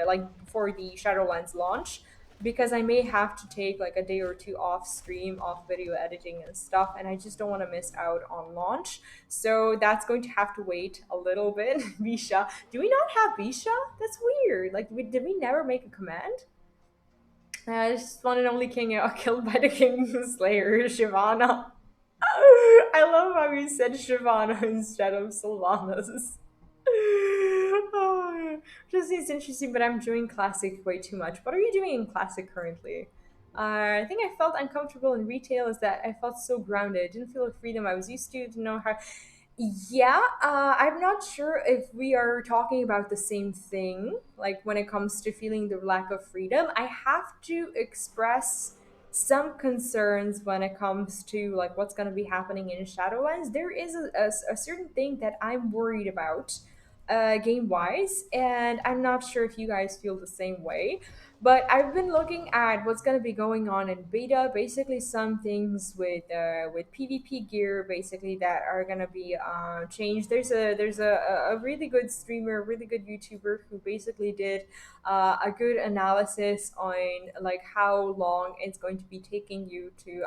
like for the Shadowlands launch, because I may have to take like a day or two off stream, off video editing and stuff, and I just don't want to miss out on launch. So that's going to have to wait a little bit. Bisha, do we not have Bisha? That's weird. Like, did we never make a command? Just one and only king killed by the king slayer, Shyvana. I love how you said Shyvana instead of Sylvanas. Oh, just seems interesting, but I'm doing classic way too much. What are you doing in classic currently? I think I felt uncomfortable in retail is that I felt so grounded. Didn't feel the freedom I was used to. Didn't know how. Yeah, I'm not sure if we are talking about the same thing. Like when it comes to feeling the lack of freedom, I have to express some concerns when it comes to like what's going to be happening in Shadowlands. There is a certain thing that I'm worried about, game wise, and I'm not sure if you guys feel the same way. But I've been looking at what's going to be going on in beta. Basically, some things with PvP gear, basically that are going to be changed. There's a really good streamer, really good YouTuber who basically did a good analysis on like how long it's going to be taking you to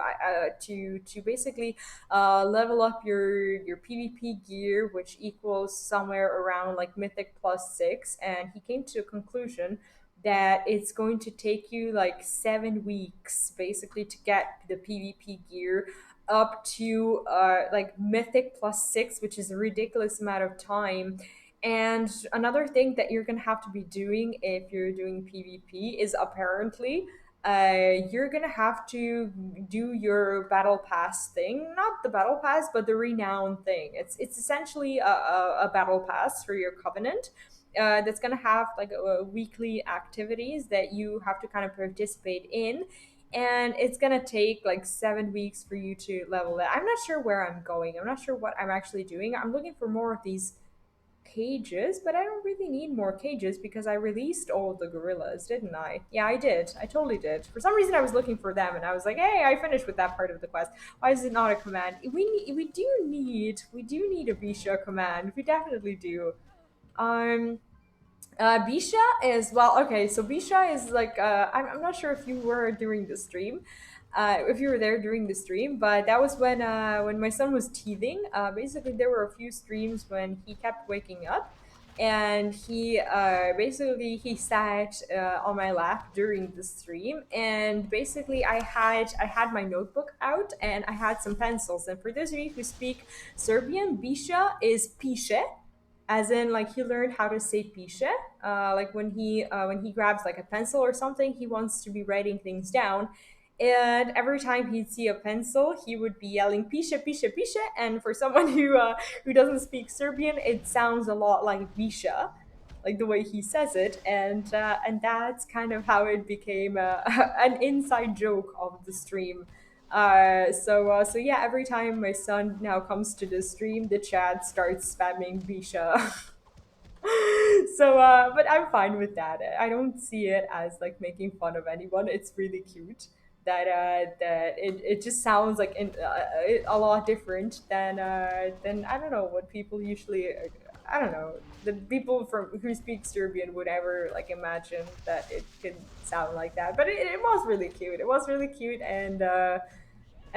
basically level up your PvP gear, which equals somewhere around like Mythic +6, and he came to a conclusion that it's going to take you like 7 weeks basically to get the PvP gear up to like Mythic +6, which is a ridiculous amount of time. And another thing that you're gonna have to be doing if you're doing PvP is apparently you're gonna have to do your battle pass thing, not the battle pass, but the renown thing. It's essentially a battle pass for your covenant, that's going to have like weekly activities that you have to kind of participate in, and it's going to take like 7 weeks for you to level it. I'm not sure where I'm going, I'm not sure what I'm actually doing. I'm looking for more of these cages, but I don't really need more cages because I released all of the gorillas, didn't I? Yeah, I did. I totally did. For some reason I was looking for them and I was like, hey, I finished with that part of the quest. Why is it not a command? We do need a Bisha command. We definitely do. um Bisha is, well, okay. So Bisha is like I'm not sure if you were during the stream, if you were there during the stream, but that was when my son was teething. Basically, there were a few streams when he kept waking up, and he sat on my lap during the stream, and basically I had my notebook out and I had some pencils. And for those of you who speak Serbian, Bisha is piše, as in like he learned how to say piše. Like when he grabs like a pencil or something, he wants to be writing things down, and every time he'd see a pencil he would be yelling piše piše piše. And for someone who doesn't speak Serbian, it sounds a lot like bisha, like the way he says it. And that's kind of how it became an inside joke of the stream. So yeah, every time my son now comes to the stream, the chat starts spamming Bisha. But I'm fine with that. I don't see it as like making fun of anyone. It's really cute that it just sounds like a lot different than I don't know what people usually. I don't know, the people from who speak Serbian would ever like imagine that it could sound like that. But it was really cute. It was really cute, and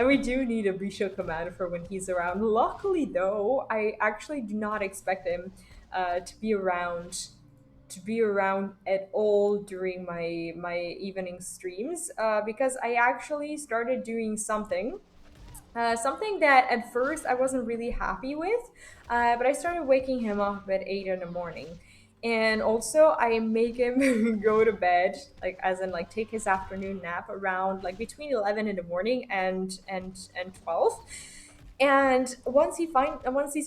we do need a Bisho command for when he's around. Luckily, though, I actually do not expect him to be around at all during my evening streams, because I actually started doing something that at first I wasn't really happy with, but I started waking him up at 8 in the morning. And also, I make him go to bed, like as in like take his afternoon nap around like between 11 in the morning and 12. And once he's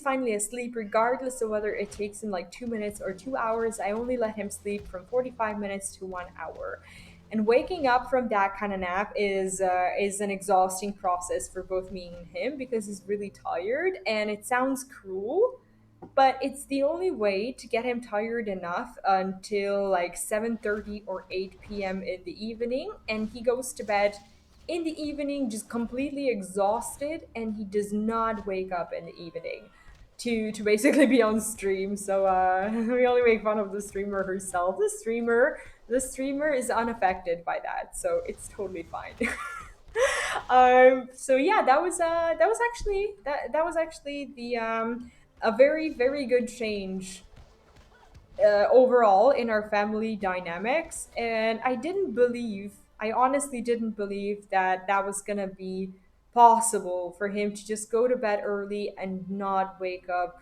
finally asleep, regardless of whether it takes him like 2 minutes or 2 hours, I only let him sleep from 45 minutes to 1 hour. And waking up from that kind of nap is an exhausting process for both me and him because he's really tired. And it sounds cruel, but it's the only way to get him tired enough until like 7:30 or 8 p.m. in the evening, and he goes to bed in the evening just completely exhausted, and he does not wake up in the evening to basically be on stream. So we only make fun of the streamer herself. The streamer is unaffected by that, so it's totally fine. So yeah, that was actually the a very very good change overall in our family dynamics. And I honestly didn't believe that that was gonna be possible for him to just go to bed early and not wake up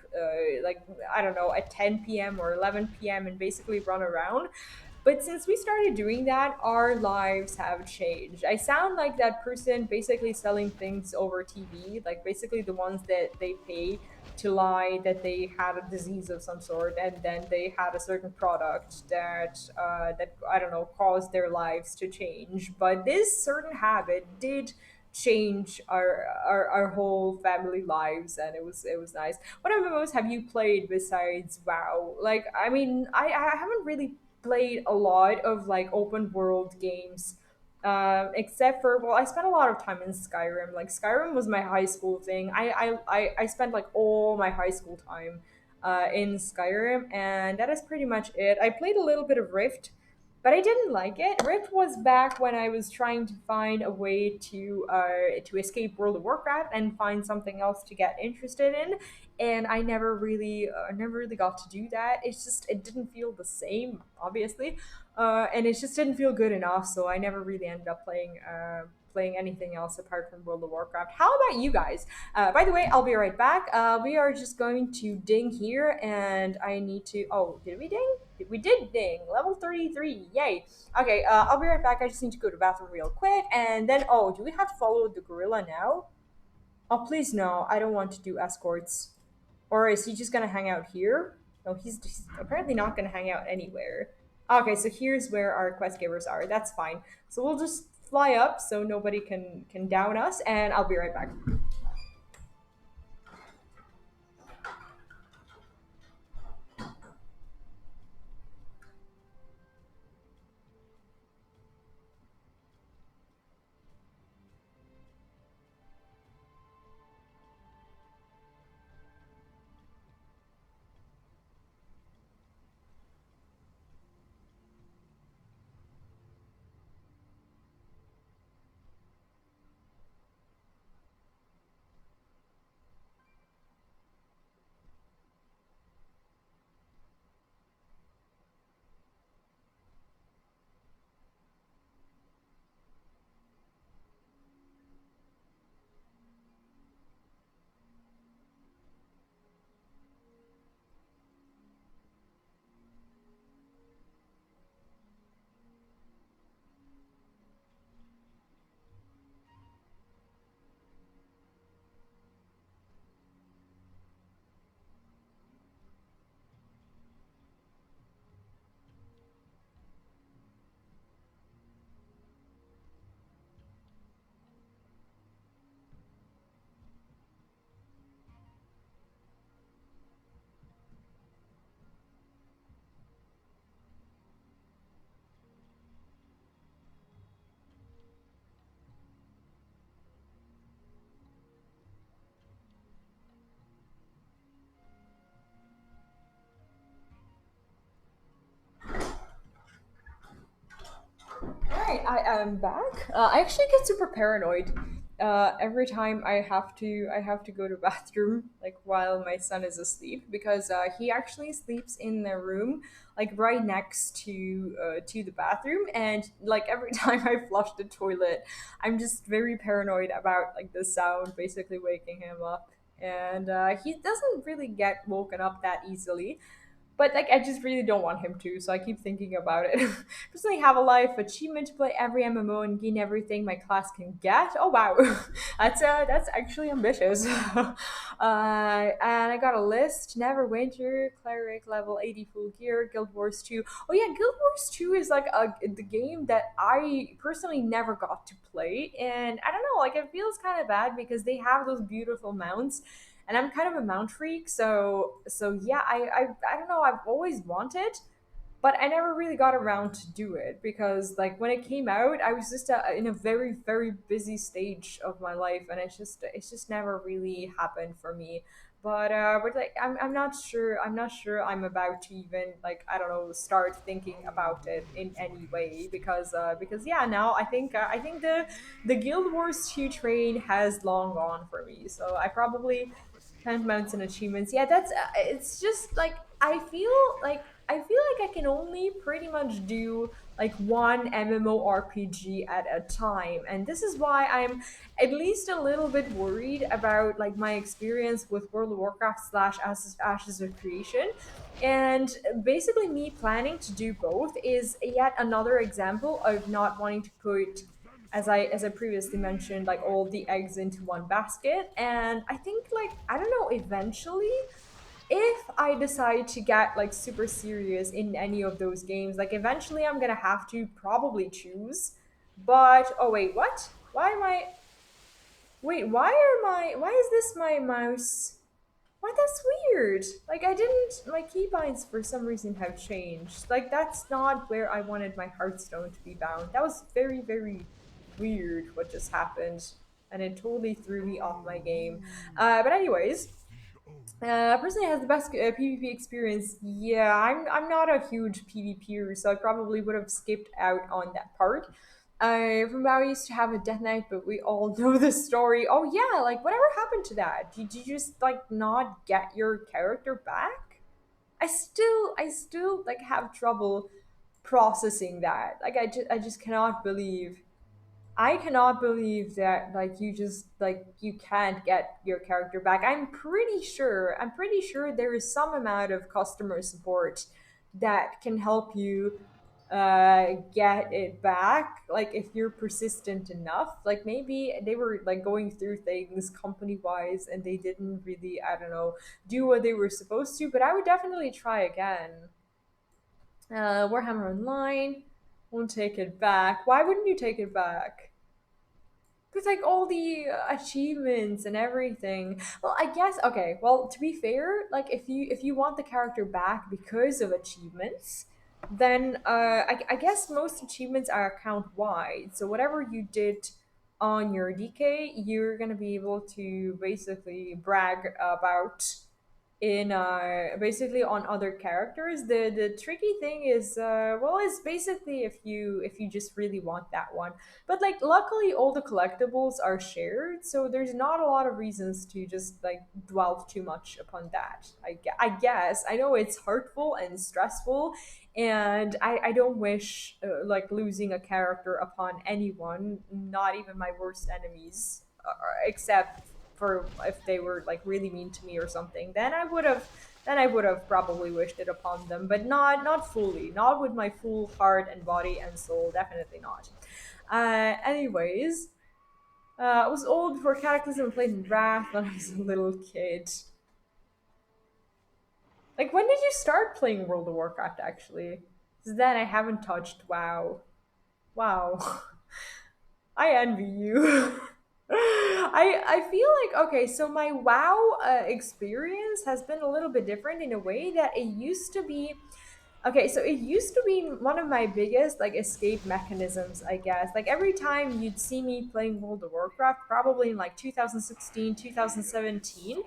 like I don't know, at 10 p.m. or 11 p.m. and basically run around. But since we started doing that, our lives have changed. I sound like that person basically selling things over TV, like basically the ones that they pay to lie that they had a disease of some sort, and then they had a certain product that I don't know, caused their lives to change. But this certain habit did change our whole family lives, and it was nice. What MMOs have you played besides WoW? Like, I mean, I haven't really played a lot of like open world games. Except for, well, I spent a lot of time in Skyrim. Like Skyrim was my high school thing. I spent like all my high school time in Skyrim, and that is pretty much it. I played a little bit of Rift, but I didn't like it. Rift was back when I was trying to find a way to escape World of Warcraft and find something else to get interested in, and I never really got to do that. It's just it didn't feel the same, obviously, and it just didn't feel good enough. So I never really ended up playing anything else apart from World of Warcraft. How about you guys? By the way, I'll be right back. We are just going to ding here, and I need to. Oh, did we ding? We did ding. Level 33. Yay. Okay, I'll be right back. I just need to go to the bathroom real quick, and then oh, do we have to follow the gorilla now? Oh, please no. I don't want to do escorts. Or is he just gonna hang out here? No, he's apparently not gonna hang out anywhere. Okay, so here's where our quest givers are. That's fine. So we'll just fly up so nobody can down us, and I'll be right back. Alright, I am back. I actually get super paranoid every time I have to go to bathroom like while my son is asleep because he actually sleeps in the room like right next to the bathroom, and like every time I flush the toilet, I'm just very paranoid about like the sound basically waking him up, and he doesn't really get woken up that easily, but like I just really don't want him to, so I keep thinking about it. Personally, have a life achievement to play every MMO and gain everything my class can get. Oh wow, that's actually ambitious. And I got a list: Neverwinter, Cleric, level 80, full gear, Guild Wars 2. Oh yeah, Guild Wars 2 is like the game that I personally never got to play, and I don't know, like it feels kind of bad because they have those beautiful mounts, and I'm kind of a mount freak, so yeah, I don't know, I've always wanted, but I never really got around to do it because like when it came out, I was just in a very very busy stage of my life, and it's just never really happened for me. But like I'm not sure I'm about to even like I don't know start thinking about it in any way because yeah, now I think the Guild Wars 2 train has long gone for me, so I probably can't mounts and achievements. Yeah, that's it's just like I feel like I can only pretty much do like one MMORPG at a time. And this is why I'm at least a little bit worried about like my experience with World of Warcraft slash Ashes of Creation. And basically me planning to do both is yet another example of not wanting to put, as I previously mentioned, like all the eggs into one basket. And I think like I don't know, eventually if I decide to get like super serious in any of those games, like eventually I'm gonna have to probably choose. But oh wait, what? Why am I? Wait, why is this my mouse? Why, that's weird. Like, I didn't, my keybinds for some reason have changed. Like, that's not where I wanted my Hearthstone to be bound. That was very, very weird what just happened. And it totally threw me off my game. But anyways, personally has the best PvP experience. Yeah, I'm not a huge PvPer, so I probably would have skipped out on that part. From how I used to have a Death Knight, but we all know the story. Oh yeah, like whatever happened to that? Did you just like not get your character back? I still like have trouble processing that. Like I just cannot believe I cannot believe that like you just like you can't get your character back. I'm pretty sure there is some amount of customer support that can help you get it back, like if you're persistent enough. Like maybe they were like going through things company wise and they didn't really, I don't know, do what they were supposed to, but I would definitely try again. Warhammer Online won't take it back. Why wouldn't you take it back? With like all the achievements and everything. Well, I guess okay. Well, to be fair, like if you want the character back because of achievements, then I guess most achievements are account wide. So whatever you did on your DK, you're gonna be able to basically brag about in basically on other characters. The tricky thing is well, is basically if you just really want that one. But like luckily all the collectibles are shared, so there's not a lot of reasons to just like dwell too much upon that. I guess I know it's hurtful and stressful, and I don't wish like losing a character upon anyone, not even my worst enemies, except for if they were like really mean to me or something. Then I would have probably wished it upon them, but not fully, not with my full heart and body and soul, definitely not. Anyways, I was old before Cataclysm and played in Wrath when I was a little kid. Like, when did you start playing World of Warcraft, actually? 'Cause then I haven't touched WoW. Wow. I envy you. I feel like okay, so my WoW experience has been a little bit different in a way that it used to be. Okay, so it used to be one of my biggest like escape mechanisms, I guess. Like every time you'd see me playing World of Warcraft, probably in like 2016, 2017,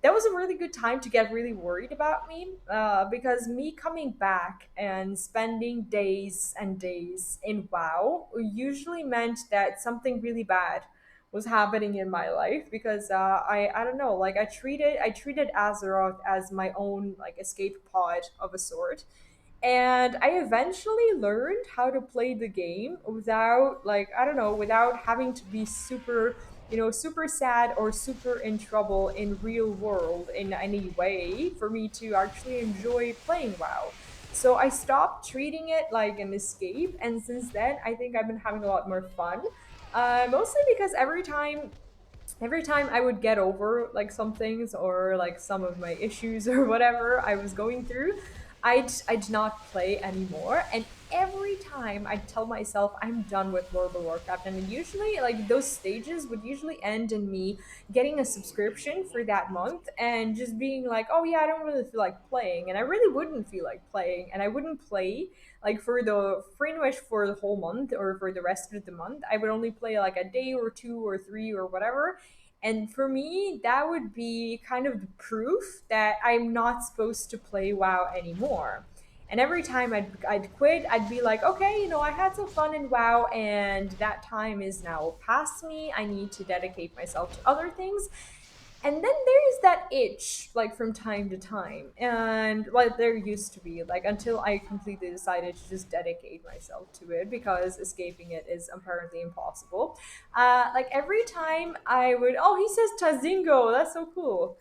that was a really good time to get really worried about me, because me coming back and spending days and days in WoW usually meant that something really bad was happening in my life, because I don't know, like I treated Azeroth as my own like escape pod of a sort, and I eventually learned how to play the game without like I don't know, without having to be super, super sad or super in trouble in real world in any way for me to actually enjoy playing WoW. So I stopped treating it like an escape, and since then I think I've been having a lot more fun. Mostly because every time I would get over like some things or like some of my issues or whatever I was going through, I'd not play anymore. And every time I'd tell myself I'm done with World of Warcraft, and usually like those stages would usually end in me getting a subscription for that month and just being like, oh yeah, I don't really feel like playing, and I really wouldn't feel like playing, and I wouldn't play like for the pretty much for the whole month or for the rest of the month. I would only play like a day or two or three or whatever. And for me, that would be kind of the proof that I'm not supposed to play WoW anymore. And every time I'd quit, I'd be like, okay, I had some fun in WoW, and that time is now past me. I need to dedicate myself to other things. And then there's that itch, like from time to time, and well, there used to be, like until I completely decided to just dedicate myself to it because escaping it is apparently impossible. Like every time I would, oh, he says Tazingo, that's so cool.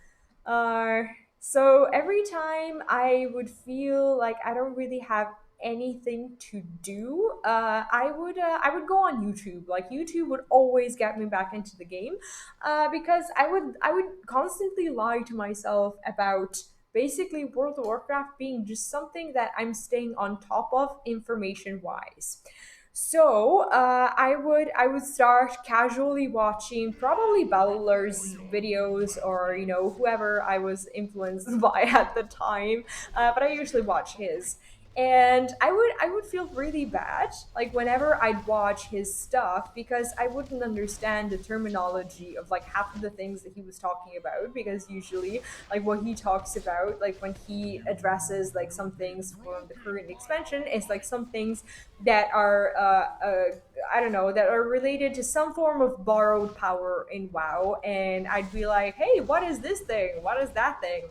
Uh, so every time I would feel like I don't really have anything to do, I would go on YouTube. Like YouTube would always get me back into the game, because I would constantly lie to myself about basically World of Warcraft being just something that I'm staying on top of information wise. So I would start casually watching probably Bowler's videos, or whoever I was influenced by at the time, but I usually watch his. And I would feel really bad like whenever I'd watch his stuff, because I wouldn't understand the terminology of like half of the things that he was talking about, because usually like what he talks about, like when he addresses like some things from the current expansion, is like some things that are I don't know, that are related to some form of borrowed power in WoW, and I'd be like, hey, what is this thing? What is that thing?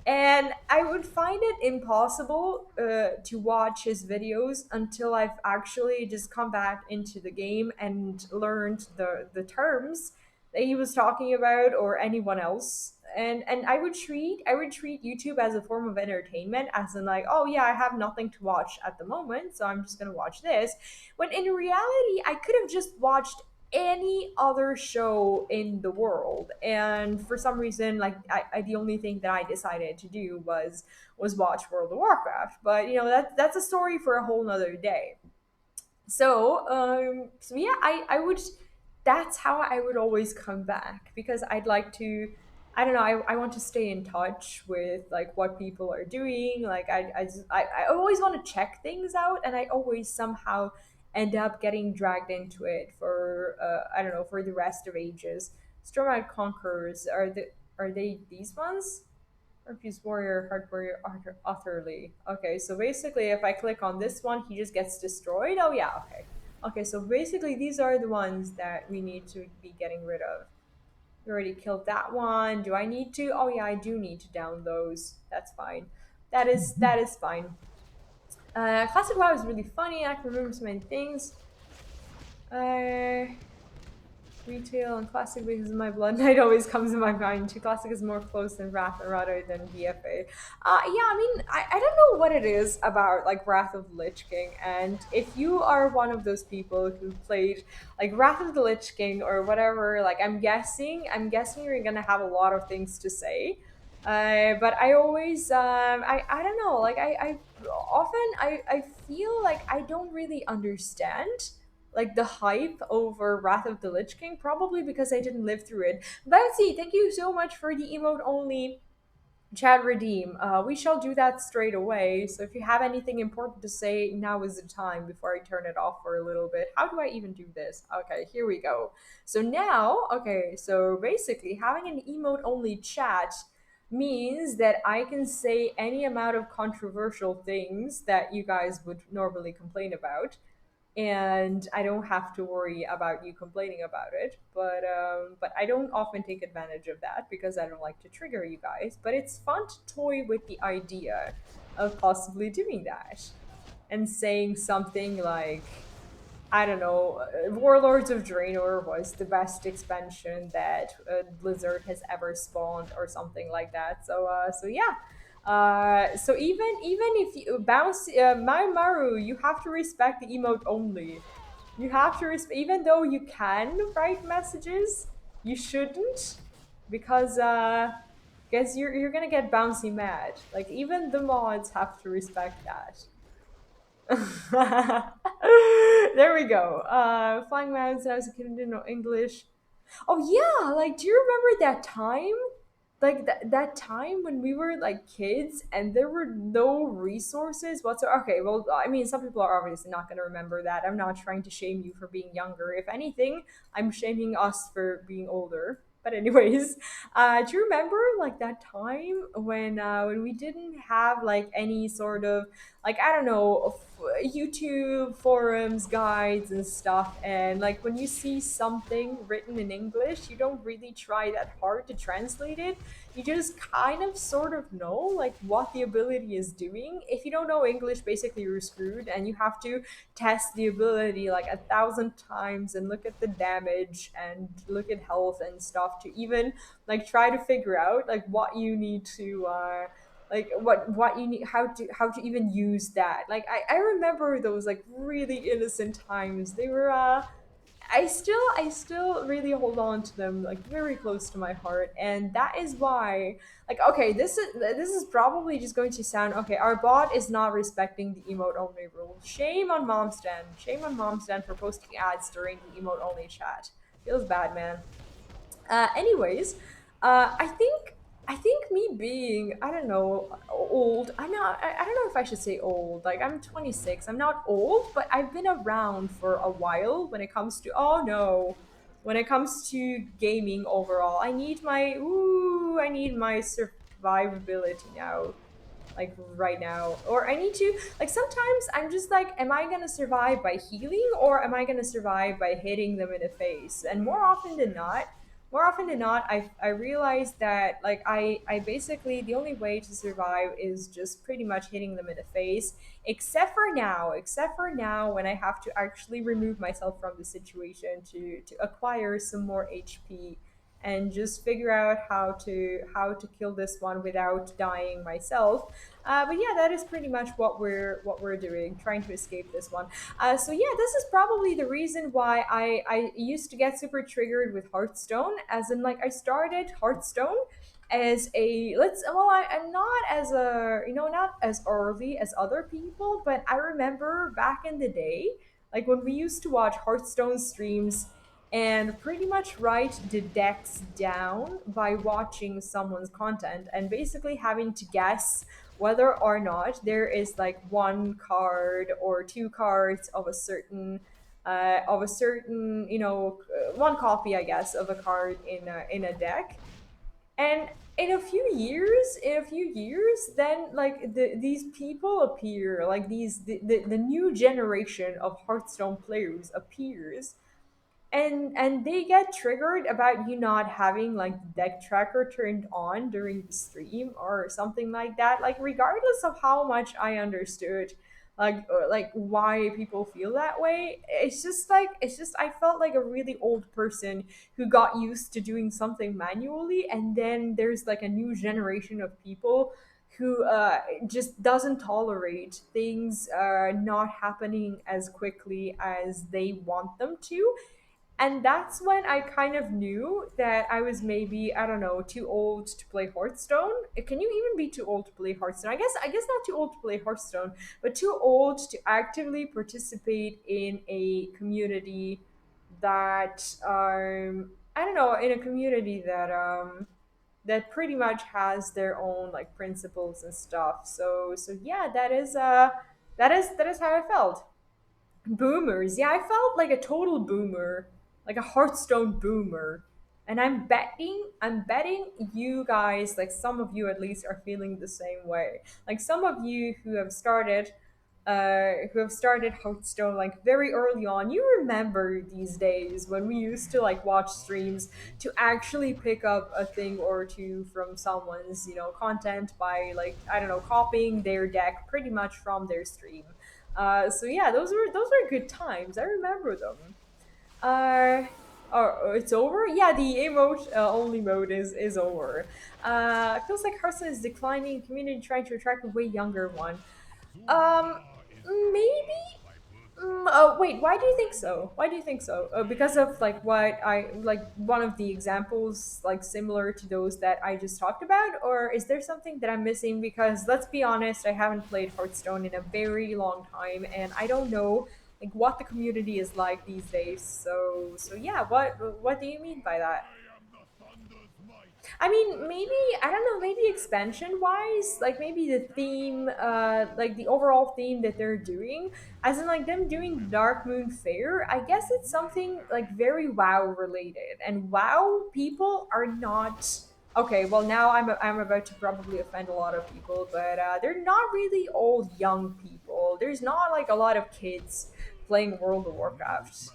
And I would find it impossible to watch his videos until I've actually just come back into the game and learned the terms that he was talking about, or anyone else. And I would treat YouTube as a form of entertainment, as in like, oh yeah, I have nothing to watch at the moment, so I'm just gonna watch this. When in reality, I could have just watched any other show in the world, and for some reason, like the only thing that I decided to do was watch World of Warcraft. But that's a story for a whole nother day. So yeah, I would, that's how I would always come back, because I'd like to, I don't know, I want to stay in touch with like what people are doing. Like I always want to check things out, and I always somehow end up getting dragged into it for I don't know, for the rest of ages. Stormlight Conquerors, are they these ones? Refuse warrior, hard warrior, utterly. Okay, so basically, if I click on this one, he just gets destroyed. Oh yeah, okay. Okay, so basically, these are the ones that we need to be getting rid of. We already killed that one. Do I need to? Oh yeah, I do need to down those. That's fine. That is fine. Classic WoW is really funny. I can remember so many things. Uh, Retail and classic, because my blood knight always comes in my mind. Classic is more close than Wrath rather than BFA. Yeah, I mean, I don't know what it is about like Wrath of the Lich King, and if you are one of those people who played like Wrath of the Lich King or whatever, like I'm guessing you're gonna have a lot of things to say. But I always, I don't know, like I often I feel like I don't really understand like the hype over Wrath of the Lich King, probably because I didn't live through it. Betsy, thank you so much for the emote only chat redeem. We shall do that straight away. So if you have anything important to say, now is the time before I turn it off for a little bit. How do I even do this? Okay, here we go. So now, okay, so basically having an emote only chat means that I can say any amount of controversial things that you guys would normally complain about, and I don't have to worry about you complaining about it. But I don't often take advantage of that because I don't like to trigger you guys. But it's fun to toy with the idea of possibly doing that and saying something like, I don't know, Warlords of Draenor was the best expansion that Blizzard has ever spawned, or something like that. So yeah. So even if you bounce, Maru, you have to respect the emote only. You have to respect, even though you can write messages, you shouldn't, because guess you're gonna get bouncy mad. Like even the mods have to respect that. There we go. Flying mountains. I was a kid and didn't know English. Oh yeah, like do you remember that time? Like that time when we were like kids and there were no resources whatsoever. Okay, well, I mean, some people are obviously not going to remember that. I'm not trying to shame you for being younger. If anything, I'm shaming us for being older. But anyways, do you remember like that time when we didn't have like any sort of, like, I don't know, YouTube forums, guides, and stuff. And like when you see something written in English, you don't really try that hard to translate it. You just kind of sort of know like what the ability is doing. If you don't know English, basically you're screwed, and you have to test the ability like 1,000 times and look at the damage and look at health and stuff to even like try to figure out like what you need to like what you need, how to even use that. Like I remember those like really innocent times. They were I still really hold on to them like very close to my heart, and that is why, like, okay, this is probably just going to sound okay. Our bot is not respecting the emote only rule. Shame on momsden. Shame on momsden for posting ads during the emote only chat. Feels bad, man. Anyways, I think me being, I don't know, old. I'm not. I don't know if I should say old. Like, I'm 26. I'm not old, but I've been around for a while when it comes to, oh no, when it comes to gaming overall. I need my survivability now, like right now. Or I need to, like, sometimes I'm just like, am I gonna survive by healing, or am I gonna survive by hitting them in the face? And more often than not, I realize that, like, I basically, the only way to survive is just pretty much hitting them in the face, except for now when I have to actually remove myself from the situation to acquire some more HP and just figure out how to kill this one without dying myself. But yeah, that is pretty much what we're doing, trying to escape this one. So yeah, this is probably the reason why I used to get super triggered with Hearthstone, as in, like, I started Hearthstone as a, I'm not as a, not as early as other people, but I remember back in the day, like when we used to watch Hearthstone streams and pretty much write the decks down by watching someone's content and basically having to guess whether or not there is like one card or two cards of a certain, one copy, I guess, of a card in a deck. And in a few years, then, like, these people appear, like the new generation of Hearthstone players appears, and they get triggered about you not having like the deck tracker turned on during the stream or something like that, like, regardless of how much I understood, like why people feel that way. It's just I felt like a really old person who got used to doing something manually, and then there's like a new generation of people who just doesn't tolerate things not happening as quickly as they want them to. And that's when I kind of knew that I was maybe, I don't know, too old to play Hearthstone. Can you even be too old to play Hearthstone? I guess not too old to play Hearthstone, but too old to actively participate in a community that I don't know, in a community that pretty much has their own like principles and stuff. So yeah, that is how I felt. Boomers. Yeah, I felt like a total boomer, like a Hearthstone boomer. And I'm betting you guys, like some of you at least, are feeling the same way. Like some of you who have started Hearthstone like very early on, you remember these days when we used to like watch streams to actually pick up a thing or two from someone's, content by, like, I don't know, copying their deck pretty much from their stream. So yeah, those were good times. I remember them. Uh, oh, it's over. Yeah, the emote only mode is over. Feels like Hearthstone is declining. Community trying to attract a way younger one. Um, maybe. Oh wait, why do you think so? Why do you think so? Because of like what I like, one of the examples like similar to those that I just talked about, or is there something that I'm missing? Because let's be honest, I haven't played Hearthstone in a very long time, and I don't know like what the community is like these days. So yeah, what do you mean by that? I mean, maybe, I don't know, maybe expansion wise, like maybe the theme, like the overall theme that they're doing, as in like them doing Dark Moon Fair. I guess it's something like very WoW related, and WoW people are not. Okay, well now I'm about to probably offend a lot of people, but they're not really all young people. There's not like a lot of kids playing World of Warcraft,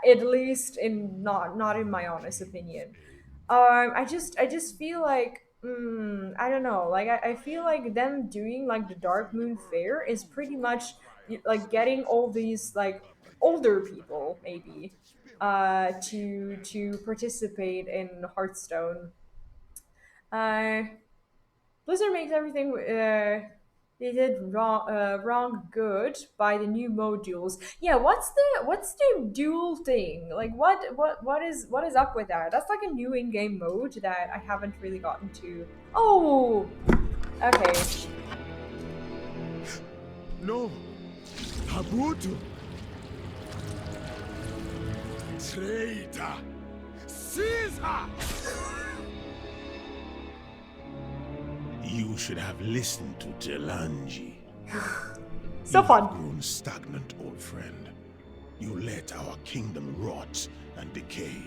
at least in not in my honest opinion. I just feel like, I don't know, like I feel like them doing like the Dark Moon Fair is pretty much like getting all these like older people maybe to participate in Hearthstone. uh Blizzard makes everything. They did wrong good by the new modules. Yeah, what's the dual thing? Like what is up with that? That's like a new in-game mode that I haven't really gotten to. Oh, okay. No, Habutu, traitor, Caesar! You should have listened to Telangi. So You have fun. grown stagnant, old friend. You let our kingdom rot and decay.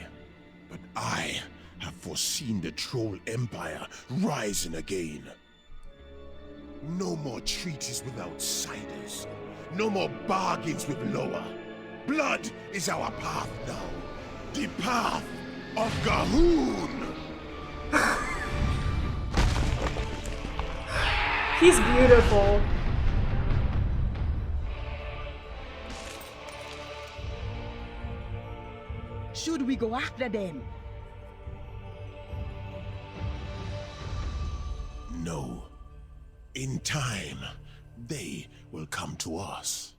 But I have foreseen the Troll Empire rising again. No more treaties with outsiders. No more bargains with Loa. Blood is our path now. The path of Gahoon! He's beautiful. Should we go after them? No. In time, they will come to us.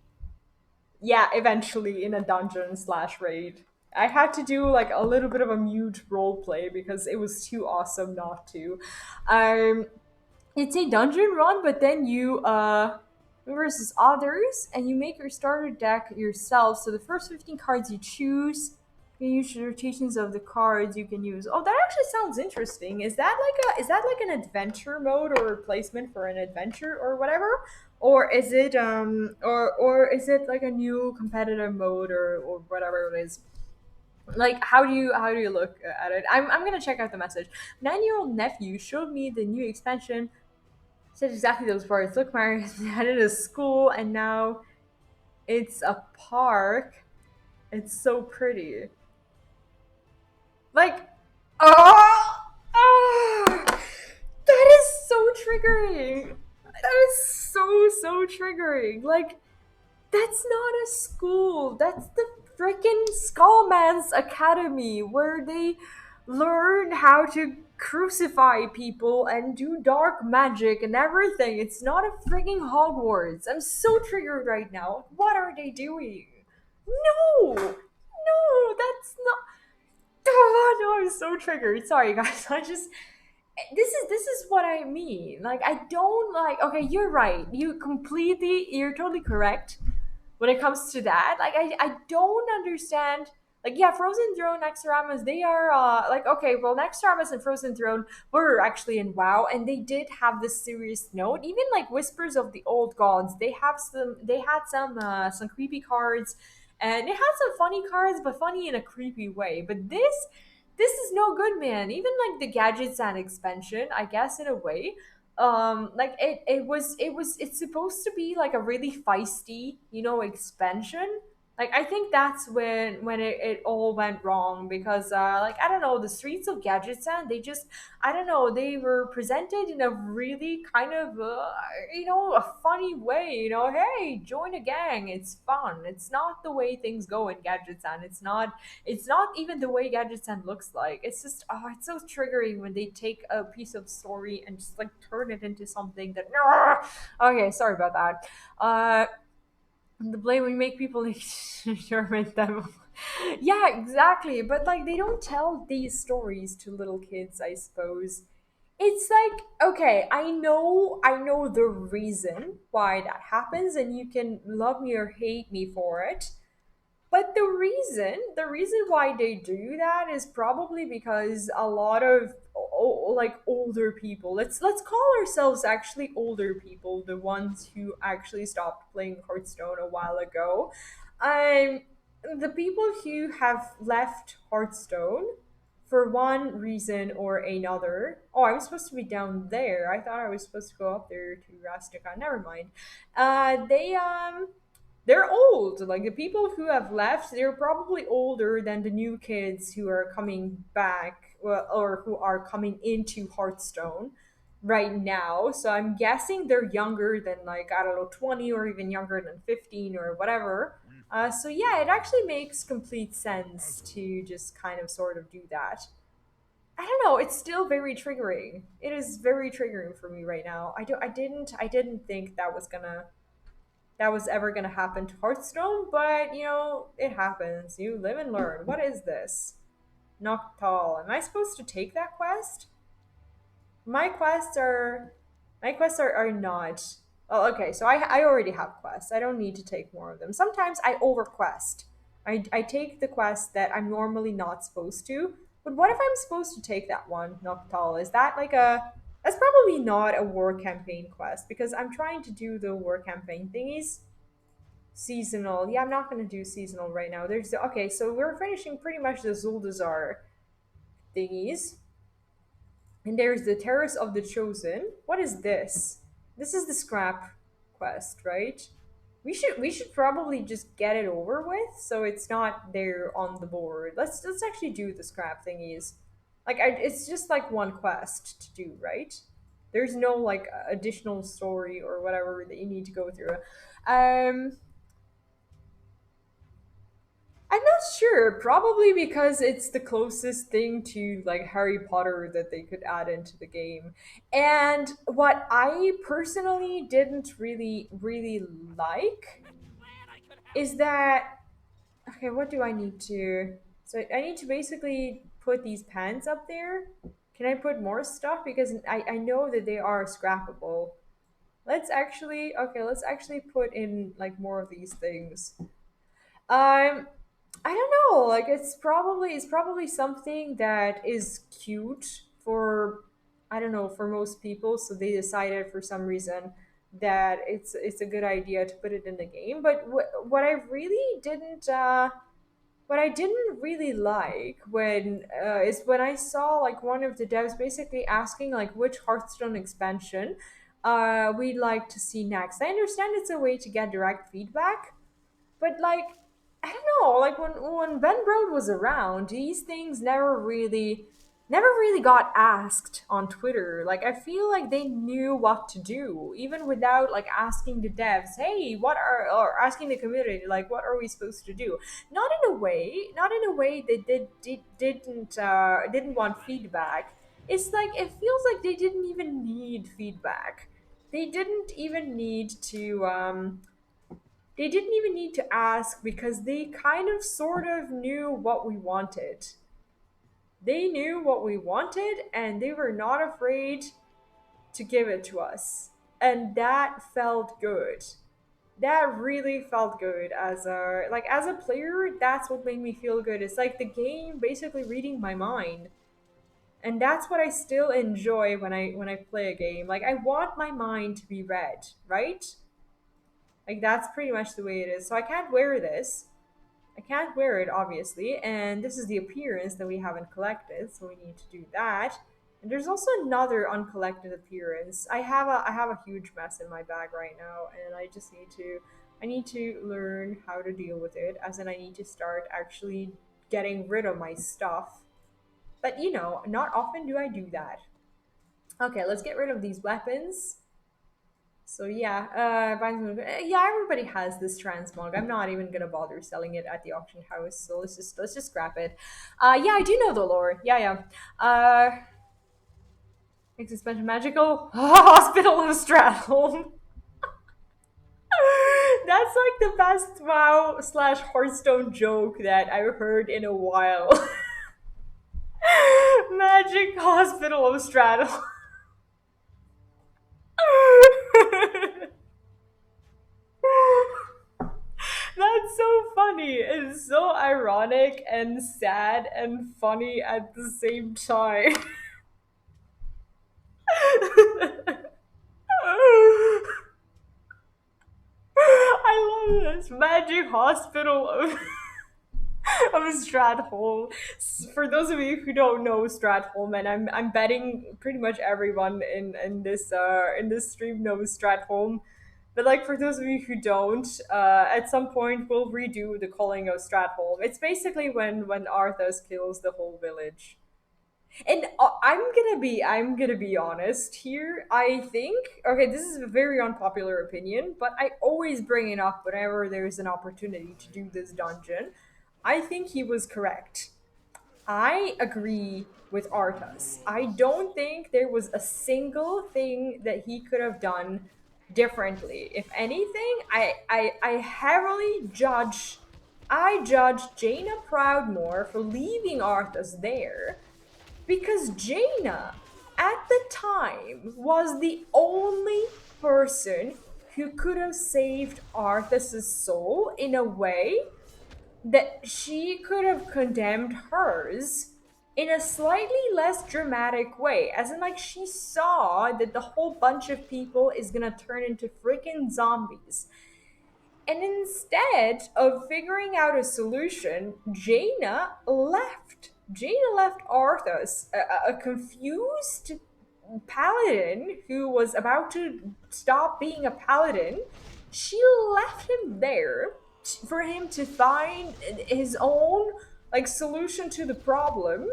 Yeah, eventually in a dungeon slash raid. I had to do like a little bit of a mute role play because it was too awesome not to. Um, it's a dungeon run, but then you versus others, and you make your starter deck yourself. So the first 15 cards you choose, you use the rotations of the cards you can use. Oh, that actually sounds interesting. Is that like an adventure mode or replacement for an adventure or whatever? Or is it like a new competitive mode or whatever it is? Like how do you look at it? I'm gonna check out the message. 9-year-old nephew showed me the new expansion, said exactly those words. Look, Mario headed to school and now it's a park. It's so pretty. Like, oh, that is so triggering. That is so triggering. Like, that's not a school. That's the freaking Skullman's Academy where they learn how to crucify people and do dark magic and everything. It's not a freaking Hogwarts. I'm so triggered right now. What are they doing? No! No, that's not. Oh, no, I'm so triggered. Sorry, guys. I just this is what I mean. Like I don't like. Okay, you're right. You're totally correct when it comes to that. Like I don't understand. Like yeah, Frozen Throne, Nextaramas, they are like okay, well Nextaramas and Frozen Throne were actually in WoW, and they did have this serious note. Even like Whispers of the Old Gods, they had some creepy cards, and it had some funny cards, but funny in a creepy way. But this is no good, man. Even like the gadgets and expansion, I guess in a way, like it's supposed to be like a really feisty, expansion. Like I think that's when it all went wrong because like I don't know, the streets of Gadgetzan, they just, I don't know, they were presented in a really kind of a funny way. Hey, join a gang, it's fun. It's not the way things go in Gadgetzan. It's not even the way Gadgetzan looks like. It's just, oh, it's so triggering when they take a piece of story and just like turn it into something that. Okay, sorry about that. The blame we make people experiment them. Yeah, exactly. But like they don't tell these stories to little kids, I suppose. It's like, okay, I know the reason why that happens, and you can love me or hate me for it. But the reason why they do that is probably because a lot of like older people, let's call ourselves actually older people, the ones who actually stopped playing Hearthstone a while ago. Um, the people who have left Hearthstone for one reason or another. Oh, I'm supposed to be down there. I thought I was supposed to go up there to Rastica. Never mind. They're old. Like the people who have left, they're probably older than the new kids who are coming back, well, or who are coming into Hearthstone right now. So I'm guessing they're younger than like I don't know 20 or even younger than 15 or whatever. So yeah, it actually makes complete sense to just kind of sort of do that. I don't know. It's still very triggering. It is very triggering for me right now. I didn't think that was ever gonna happen to Hearthstone, but you know, it happens. You live and learn. What is this? Noctal. Am I supposed to take that quest? My quests are are not. Oh, okay. So I already have quests. I don't need to take more of them. Sometimes I overquest. I take the quest that I'm normally not supposed to. But what if I'm supposed to take that one, Noctal? Is that like a that's probably not a war campaign quest because I'm trying to do the war campaign thingies. Seasonal. Yeah, I'm not gonna do seasonal right now. There's okay, so we're finishing pretty much the Zuldazar thingies. And there's the Terrace of the Chosen. What is this? This is the scrap quest, right? We should probably just get it over with so it's not there on the board. Let's actually do the scrap thingies. It's just like one quest to do, right? There's no like additional story or whatever that you need to go through. Um, I'm not sure. Probably because it's the closest thing to like Harry Potter that they could add into the game. And what I personally didn't really like is that okay, what do I need to so I need to basically put these pants up there. Can I put more stuff? Because I know that they are scrappable. Let's actually put in like more of these things. Um, I don't know. Like it's probably something that is cute for I don't know for most people. So they decided for some reason that it's a good idea to put it in the game. But what I didn't really like when is when I saw like one of the devs basically asking like which Hearthstone expansion we'd like to see next. I understand it's a way to get direct feedback, but like, I don't know, like when Ben Brode was around, these things never really got asked on Twitter. Like I feel like they knew what to do, even without like asking the devs, hey, what are or asking the community, like what are we supposed to do? Not in a way they didn't want feedback. It's like it feels like they didn't even need feedback. They didn't even need to they didn't even need to ask because they kind of sort of knew what we wanted. They knew what we wanted and they were not afraid to give it to us. And that felt good. That really felt good as a player, that's what made me feel good. It's like the game basically reading my mind. And that's what I still enjoy when I play a game. Like I want my mind to be read, right? Like that's pretty much the way it is. So I can't wear this. I can't wear it, obviously, and this is the appearance that we haven't collected, so we need to do that. And there's also another uncollected appearance. I have a huge mess in my bag right now, and I need to learn how to deal with it. As in, I need to start actually getting rid of my stuff. But you know, not often do I do that. Okay, let's get rid of these weapons. So yeah, yeah, everybody has this transmog. I'm not even gonna bother selling it at the auction house. So let's just scrap it. Yeah, I do know the lore. Yeah, yeah. Makes suspension magical. Hospital of Stratholme. That's like the best WoW slash Hearthstone joke that I've heard in a while. Magic Hospital of Stratholme. That's so funny. It's so ironic and sad and funny at the same time. I love this magic hospital of Stratholme. For those of you who don't know Stratholme, and I'm betting pretty much everyone in this stream knows Stratholme. But like for those of you who don't, at some point we'll redo the calling of Stratholme. It's basically when Arthas kills the whole village. And I'm gonna be honest here. I think okay, this is a very unpopular opinion, but I always bring it up whenever there's an opportunity to do this dungeon. I think he was correct. I agree with Arthas. I don't think there was a single thing that he could have done differently. If anything, I heavily judge I judge Jaina Proudmore for leaving Arthas there because Jaina at the time was the only person who could have saved Arthas's soul in a way that she could have condemned hers in a slightly less dramatic way. As in, like, she saw that the whole bunch of people is gonna turn into freaking zombies. And instead of figuring out a solution, Jaina left. Jaina left Arthas, a confused paladin who was about to stop being a paladin. She left him there for him to find his own like solution to the problem,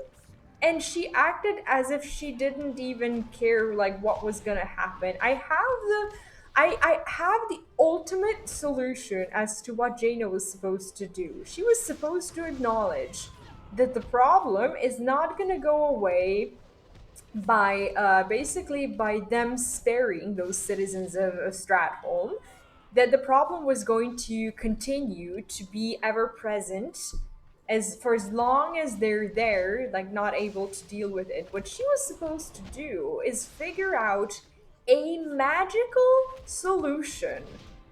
and she acted as if she didn't even care like what was gonna happen. I have the ultimate solution as to what Jaina was supposed to do. She was supposed to acknowledge that the problem is not gonna go away by basically by them sparing those citizens of Stratholme, that the problem was going to continue to be ever present as for as long as they're there, like not able to deal with it. What she was supposed to do is figure out a magical solution.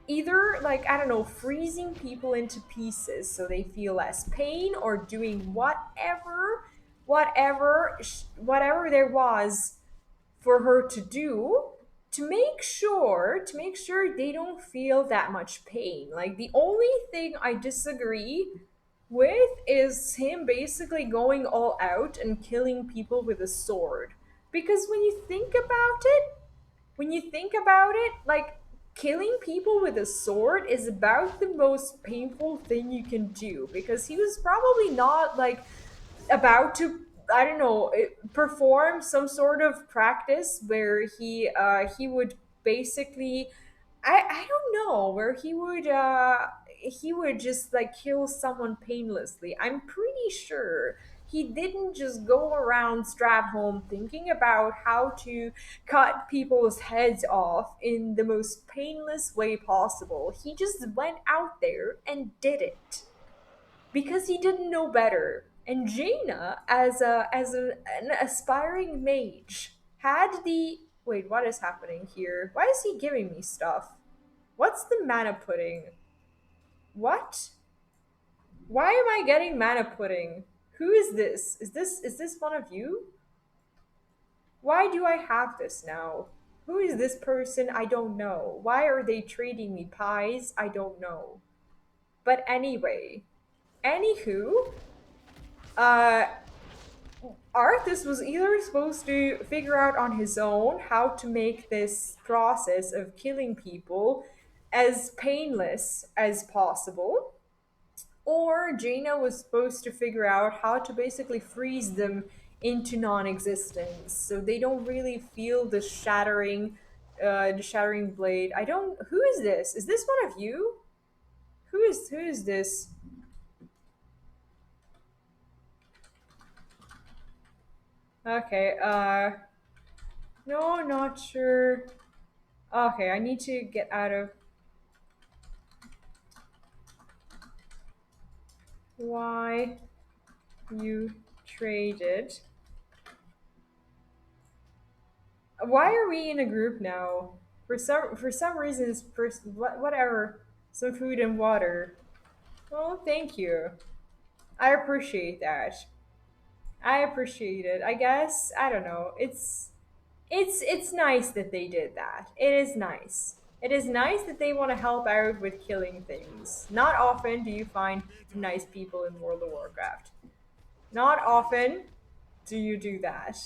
Either like I don't know, freezing people into pieces so they feel less pain, or doing whatever there was for her to do to make sure they don't feel that much pain. Like the only thing I disagree with is him basically going all out and killing people with a sword. Because when you think about it, like killing people with a sword is about the most painful thing you can do, because he was probably not like about to, I don't know, perform some sort of practice where he would basically, I don't know, where he would just like kill someone painlessly. I'm pretty sure he didn't just go around Stratholme thinking about how to cut people's heads off in the most painless way possible. He just went out there and did it because he didn't know better. And Jaina, an aspiring mage, had the wait. What is happening here? Why is he giving me stuff? What's the mana pudding? What? Why am I getting mana pudding? Who is this? Is this one of you? Why do I have this now? Who is this person? I don't know. Why are they trading me pies? I don't know. But anyway, anywho, uh, Arthas was either supposed to figure out on his own how to make this process of killing people as painless as possible, or Jaina was supposed to figure out how to basically freeze them into non-existence so they don't really feel the shattering blade. I don't. Who is this? Is this one of you? Who is this? Okay. No, not sure. Okay, I need to get out of. Why you traded? Why are we in a group now? For some reason, whatever. Some food and water. Oh, thank you. I appreciate that. I appreciate it. I guess I don't know. It's nice that they did that. It is nice. It is nice that they want to help out with killing things. Not often do you find nice people in World of Warcraft. Not often do you do that.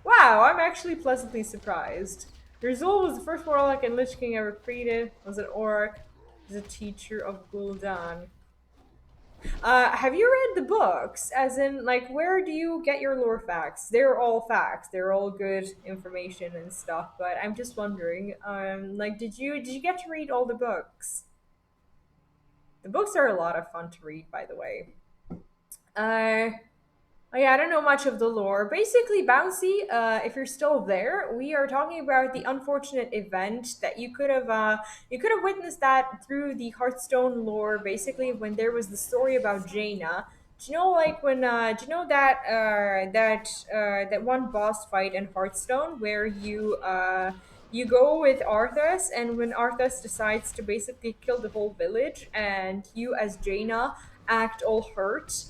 Wow, I'm actually pleasantly surprised. Rizul was the first warlock and Lich King ever created, was an orc, was a teacher of Gul'dan. Have you read the books? As in, like, where do you get your lore facts? They're all facts. They're all good information and stuff. But I'm just wondering, like, did you get to read all the books? The books are a lot of fun to read, by the way. Uh, Oh, yeah, I don't know much of the lore. Basically, Bouncy, if you're still there, we are talking about the unfortunate event that you could have witnessed that through the Hearthstone lore. Basically, when there was the story about Jaina. Do you know, like when? Do you know that that one boss fight in Hearthstone where you go with Arthas, and when Arthas decides to basically kill the whole village, and you as Jaina act all hurt,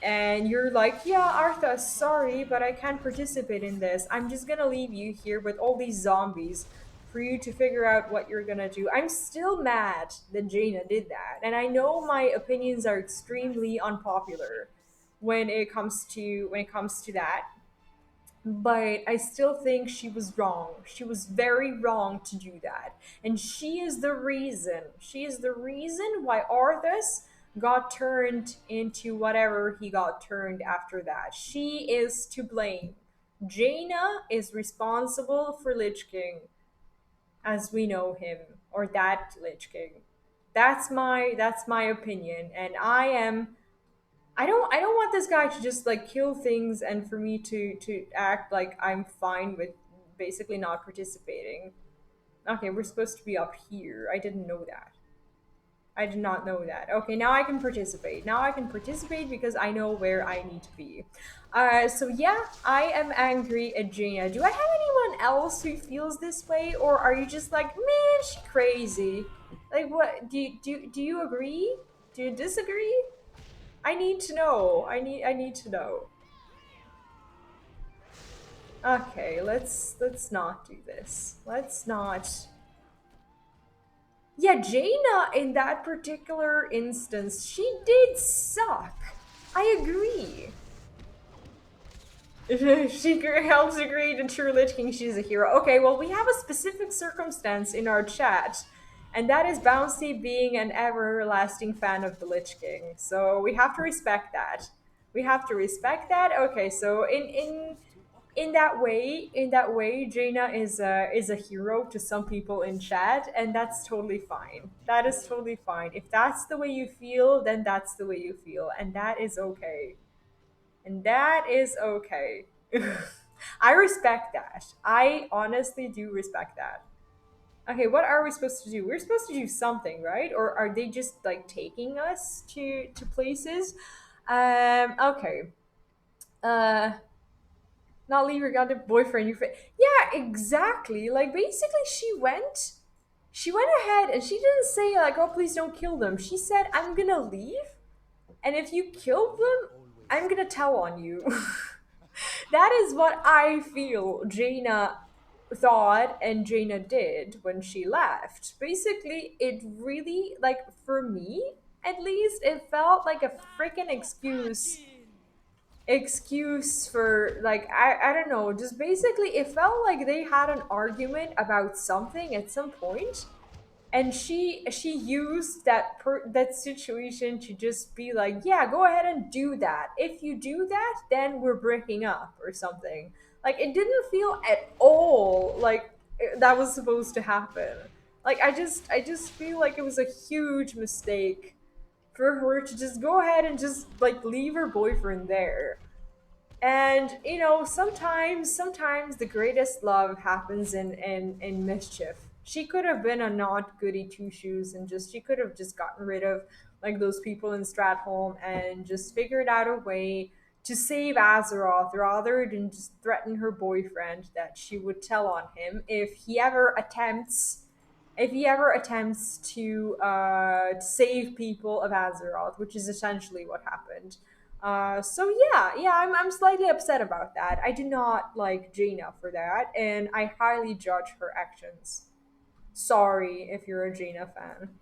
and you're like, yeah, Arthas, sorry, but I can't participate in this. I'm just gonna leave you here with all these zombies for you to figure out what you're gonna do. I'm still mad that Jaina did that, and I know my opinions are extremely unpopular when it comes to that, but I still think she was wrong. She was very wrong to do that. And she is the reason. She is the reason why Arthas got turned into whatever he got turned after that. She is to blame. Jaina is responsible for Lich King as we know him, or that Lich King. That's my opinion, and I don't want this guy to just like kill things and for me to act like I'm fine with basically not participating. Okay, we're supposed to be up here. I didn't know that. I did not know that. Okay, now I can participate. Now I can participate because I know where I need to be. So yeah, I am angry at Jaina. Do I have anyone else who feels this way, or are you just like, man, she crazy? Like, what? Do you agree? Do you disagree? I need to know. I need to know. Okay, let's not do this. Let's not. Yeah, Jaina in that particular instance, she did suck. I agree. She helps agree to true Lich King, she's a hero. Okay, well, we have a specific circumstance in our chat, and that is Bouncy being an everlasting fan of the Lich King. So we have to respect that. We have to respect that. Okay, so in that way, Jaina is a hero to some people in chat, and that's totally fine. That is totally fine. If that's the way you feel, then that's the way you feel, and that is okay. And that is okay. I respect that. I honestly do respect that. Okay, what are we supposed to do? We're supposed to do something, right? Or are they just like taking us to places? Okay. Uh Not leave your goddamn boyfriend. Yeah, exactly. Like basically, she went ahead and she didn't say like, "Oh, please don't kill them." She said, "I'm gonna leave, and if you kill them, I'm gonna tell on you." That is what I feel Jaina thought and Jaina did when she left. Basically, it really, like, for me at least, it felt like a freaking excuse for, like, I don't know, just basically it felt like they had an argument about something at some point, and she used that situation to just be like, yeah, go ahead and do that. If you do that, then we're breaking up or something. Like, it didn't feel at all like that was supposed to happen. Like, I just feel like it was a huge mistake for her to just go ahead and just like leave her boyfriend there. And sometimes the greatest love happens in mischief. She could have been a not goody two shoes, and just she could have just gotten rid of like those people in Stratholme and just figured out a way to save Azeroth rather than just threaten her boyfriend that she would tell on him if he ever attempts to save people of Azeroth, which is essentially what happened. So yeah, I'm slightly upset about that. I do not like Jaina for that, and I highly judge her actions. Sorry if you're a Jaina fan.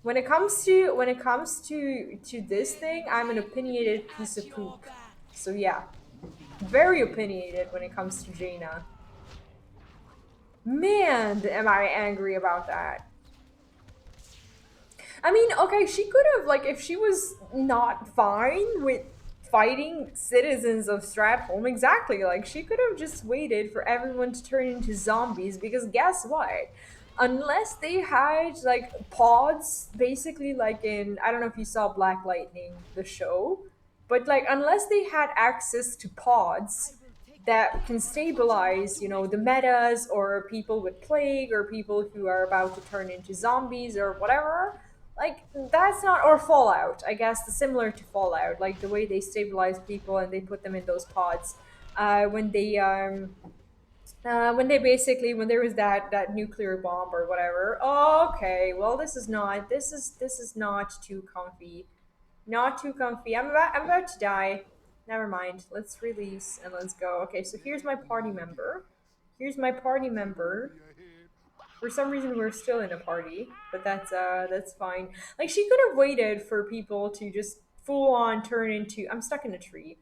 When it comes to this thing, I'm an opinionated piece of poop. So yeah, very opinionated when it comes to Jaina. Man, am I angry about that. I mean, okay, she could have, like, if she was not fine with fighting citizens of Stratholme, exactly, like, she could have just waited for everyone to turn into zombies, because guess what? Unless they had, like, pods, basically, like in, I don't know if you saw Black Lightning, the show, But like unless they had access to pods that can stabilize, the metas or people with plague or people who are about to turn into zombies or whatever, like that's not, or Fallout, I guess, similar to Fallout, like the way they stabilize people and they put them in those pods when they basically, when there was that nuclear bomb or whatever. Oh, okay, well this is not too comfy, not too comfy. I'm about to die. Never mind. Let's release and let's go. Okay, so here's my party member. Here's my party member. For some reason, we're still in a party, but that's fine. Like she could have waited for people to just full on turn into. I'm stuck in a tree.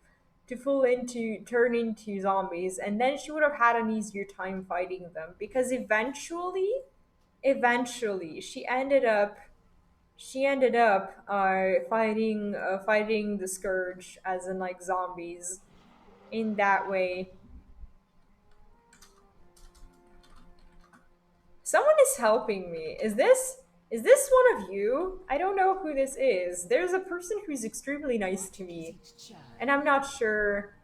To full into turn into zombies, and then she would have had an easier time fighting them because eventually, she ended up fighting the scourge as in like zombies in that way. Someone is helping me. Is this one of you? I don't know who this is. There's a person who's extremely nice to me, and I'm not sure.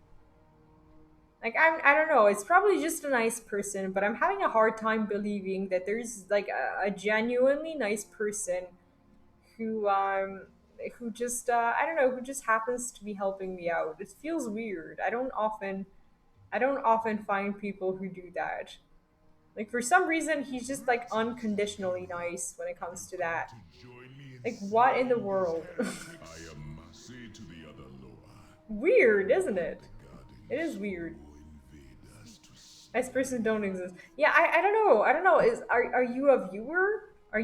Like I don't know. It's probably just a nice person, but I'm having a hard time believing that there's like a genuinely nice person who just I don't know, who just happens to be helping me out. It feels weird. I don't often find people who do that. Like for some reason he's just like unconditionally nice when it comes to that. Like what in the world? Weird, isn't it? It is weird. Nice person don't exist. Yeah, I don't know. I don't know. Are you a viewer? Are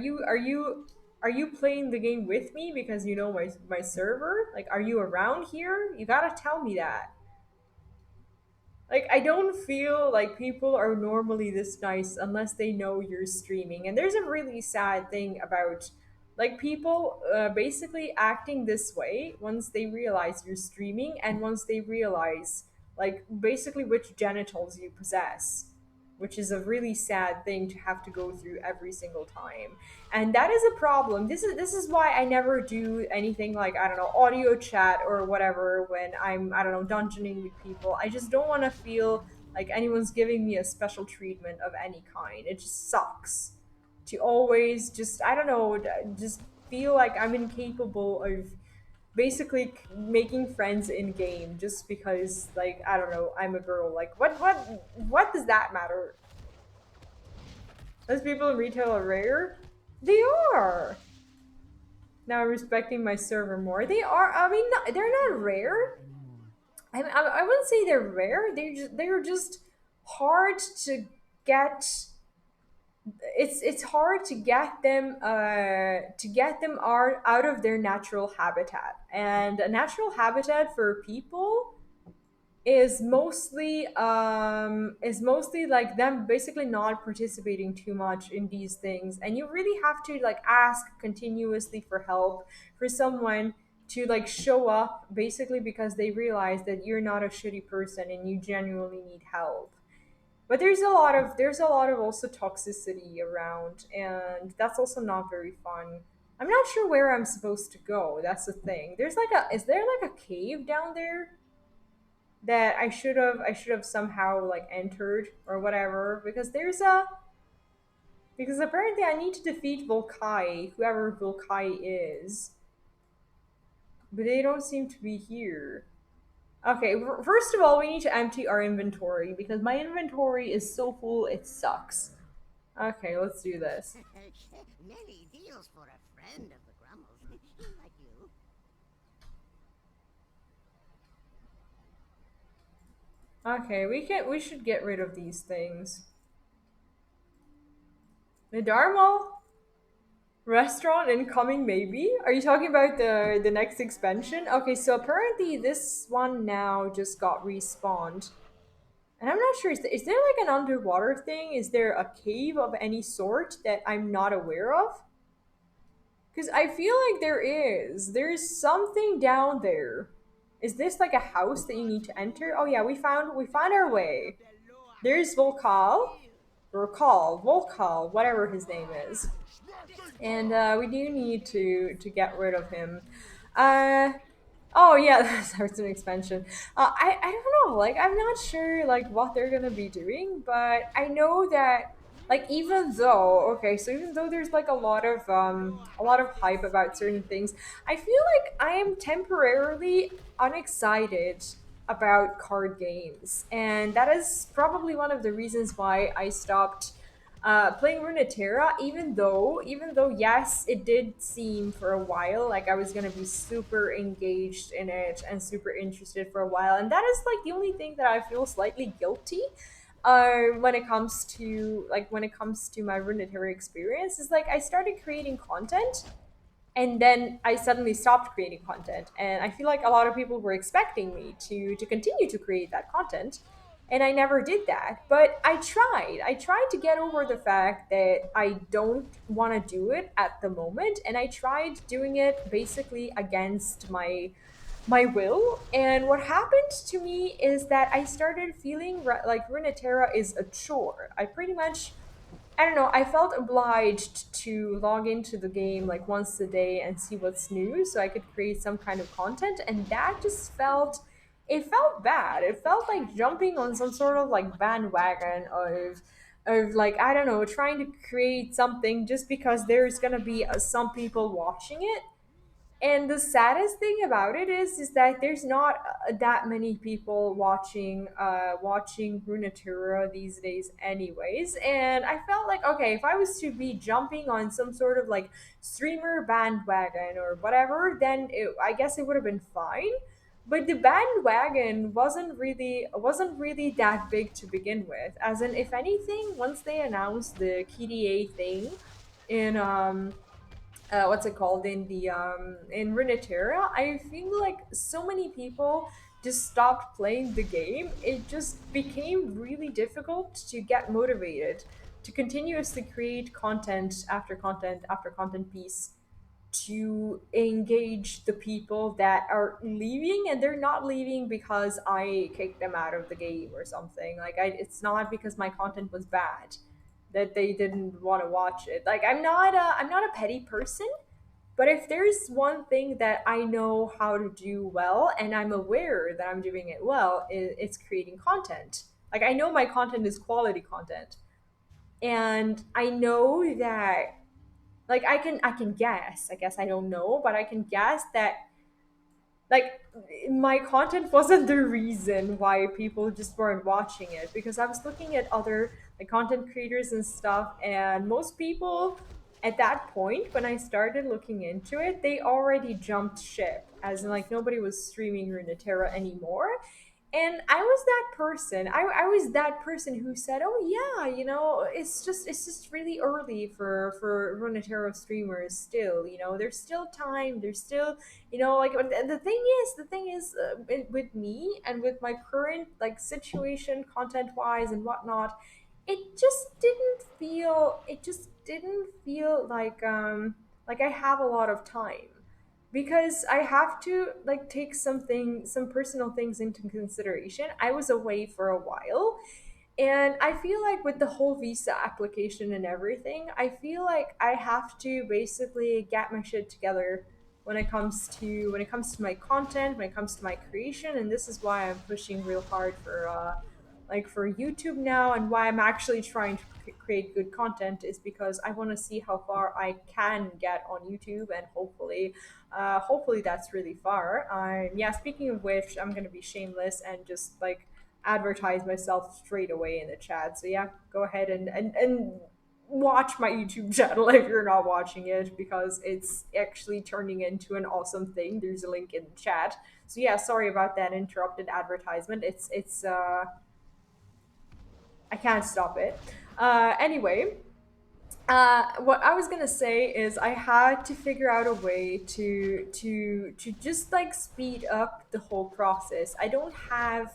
you playing the game with me because you know my server? Like are you around here? You gotta tell me that. Like I don't feel like people are normally this nice unless they know you're streaming. And there's a really sad thing about like people basically acting this way once they realize you're streaming and once they realize like basically which genitals you possess, which is a really sad thing to have to go through every single time. And that is a problem. This is why I never do anything like, I don't know, audio chat or whatever when I'm, I don't know, dungeoning with people. I just don't want to feel like anyone's giving me a special treatment of any kind. It just sucks to always just, I don't know, just feel like I'm incapable of basically making friends in game just because, like, I don't know, I'm a girl. Like what does that matter? Those people in retail are rare. They are. Now I'm respecting my server more. They are. I mean, they're not rare. I wouldn't say they're rare. They're just hard to get. It's hard to get them out of their natural habitat, and a natural habitat for people is mostly like them basically not participating too much in these things, and you really have to like ask continuously for help for someone to like show up basically because they realize that you're not a shitty person and you genuinely need help. But there's a lot of also toxicity around, and that's also not very fun. I'm not sure where I'm supposed to go. That's the thing. Is there like a cave down there that I should have somehow like entered or whatever, because apparently I need to defeat Volkai, whoever Volkai is, but they don't seem to be here. Okay, first of all, we need to empty our inventory because my inventory is so full it sucks. Okay, let's do this. Many deals for a friend of the Grummles, like you. Okay, we should get rid of these things. The Dharma restaurant incoming, maybe? Are you talking about the next expansion? Okay, so apparently this one now just got respawned. And I'm not sure, is there like an underwater thing? Is there a cave of any sort that I'm not aware of? Because I feel like there is. There's something down there. Is this like a house that you need to enter? Oh yeah, we found our way. There's Volkal, whatever his name is, and we do need to get rid of him. Uh, Oh yeah, that's an expansion. I don't know. Like I'm not sure like what they're gonna be doing, but I know that like even though okay, so even though there's like a lot of hype about certain things, I feel like I am temporarily unexcited about card games, and that is probably one of the reasons why I stopped playing Runeterra, even though yes, it did seem for a while like I was gonna be super engaged in it and super interested for a while, and that is like the only thing that I feel slightly guilty when it comes to my Runeterra experience is like I started creating content and then I suddenly stopped creating content. And I feel like a lot of people were expecting me to continue to create that content, and I never did that. But I tried. I tried to get over the fact that I don't want to do it at the moment, and I tried doing it basically against my will. And what happened to me is that I started feeling like Runeterra is a chore. I don't know, I felt obliged to log into the game like once a day and see what's new so I could create some kind of content, and that just felt bad. It felt like jumping on some sort of like bandwagon of like I don't know, trying to create something just because there's going to be some people watching it. And the saddest thing about it is that there's not that many people watching Runeterra these days anyways. And I felt like okay, if I was to be jumping on some sort of like streamer bandwagon or whatever, then I guess it would have been fine. But the bandwagon wasn't really that big to begin with. As in, if anything, once they announced the KDA thing in what's it called in Runeterra, I feel like so many people just stopped playing the game. It just became really difficult to get motivated to continuously create content after content after content piece to engage the people that are leaving, and they're not leaving because I kicked them out of the game or something. Like it's not because my content was bad that they didn't want to watch it. Like I'm not a petty person, but if there's one thing that I know how to do well and I'm aware that I'm doing it well, it's creating content. Like I know my content is quality content, and I know that like I can guess. I guess I don't know, but I can guess that like my content wasn't the reason why people just weren't watching it, because I was looking at other like content creators and stuff, and most people at that point when I started looking into it, they already jumped ship, as in like nobody was streaming Runeterra anymore. And I was that person who said, oh yeah, you know, it's just really early for Runeterra streamers still, you know, there's still time, there's still, you know, like the thing is with me and with my current like situation content wise and whatnot, it just didn't feel like I have a lot of time, because I have to like take some personal things into consideration. I was away for a while, and I feel like with the whole visa application and everything, I feel like I have to basically get my shit together when it comes to my content, when it comes to my creation, and this is why I'm pushing real hard for YouTube now, and why I'm actually trying to create good content is because I want to see how far I can get on YouTube, and hopefully that's really far. Yeah, speaking of which, I'm gonna be shameless and just like advertise myself straight away in the chat. So yeah, go ahead and watch my YouTube channel if you're not watching it, because it's actually turning into an awesome thing. There's a link in the chat. So yeah, sorry about that interrupted advertisement. It's I can't stop it. Anyway, what I was gonna say is I had to figure out a way to just like speed up the whole process. I don't have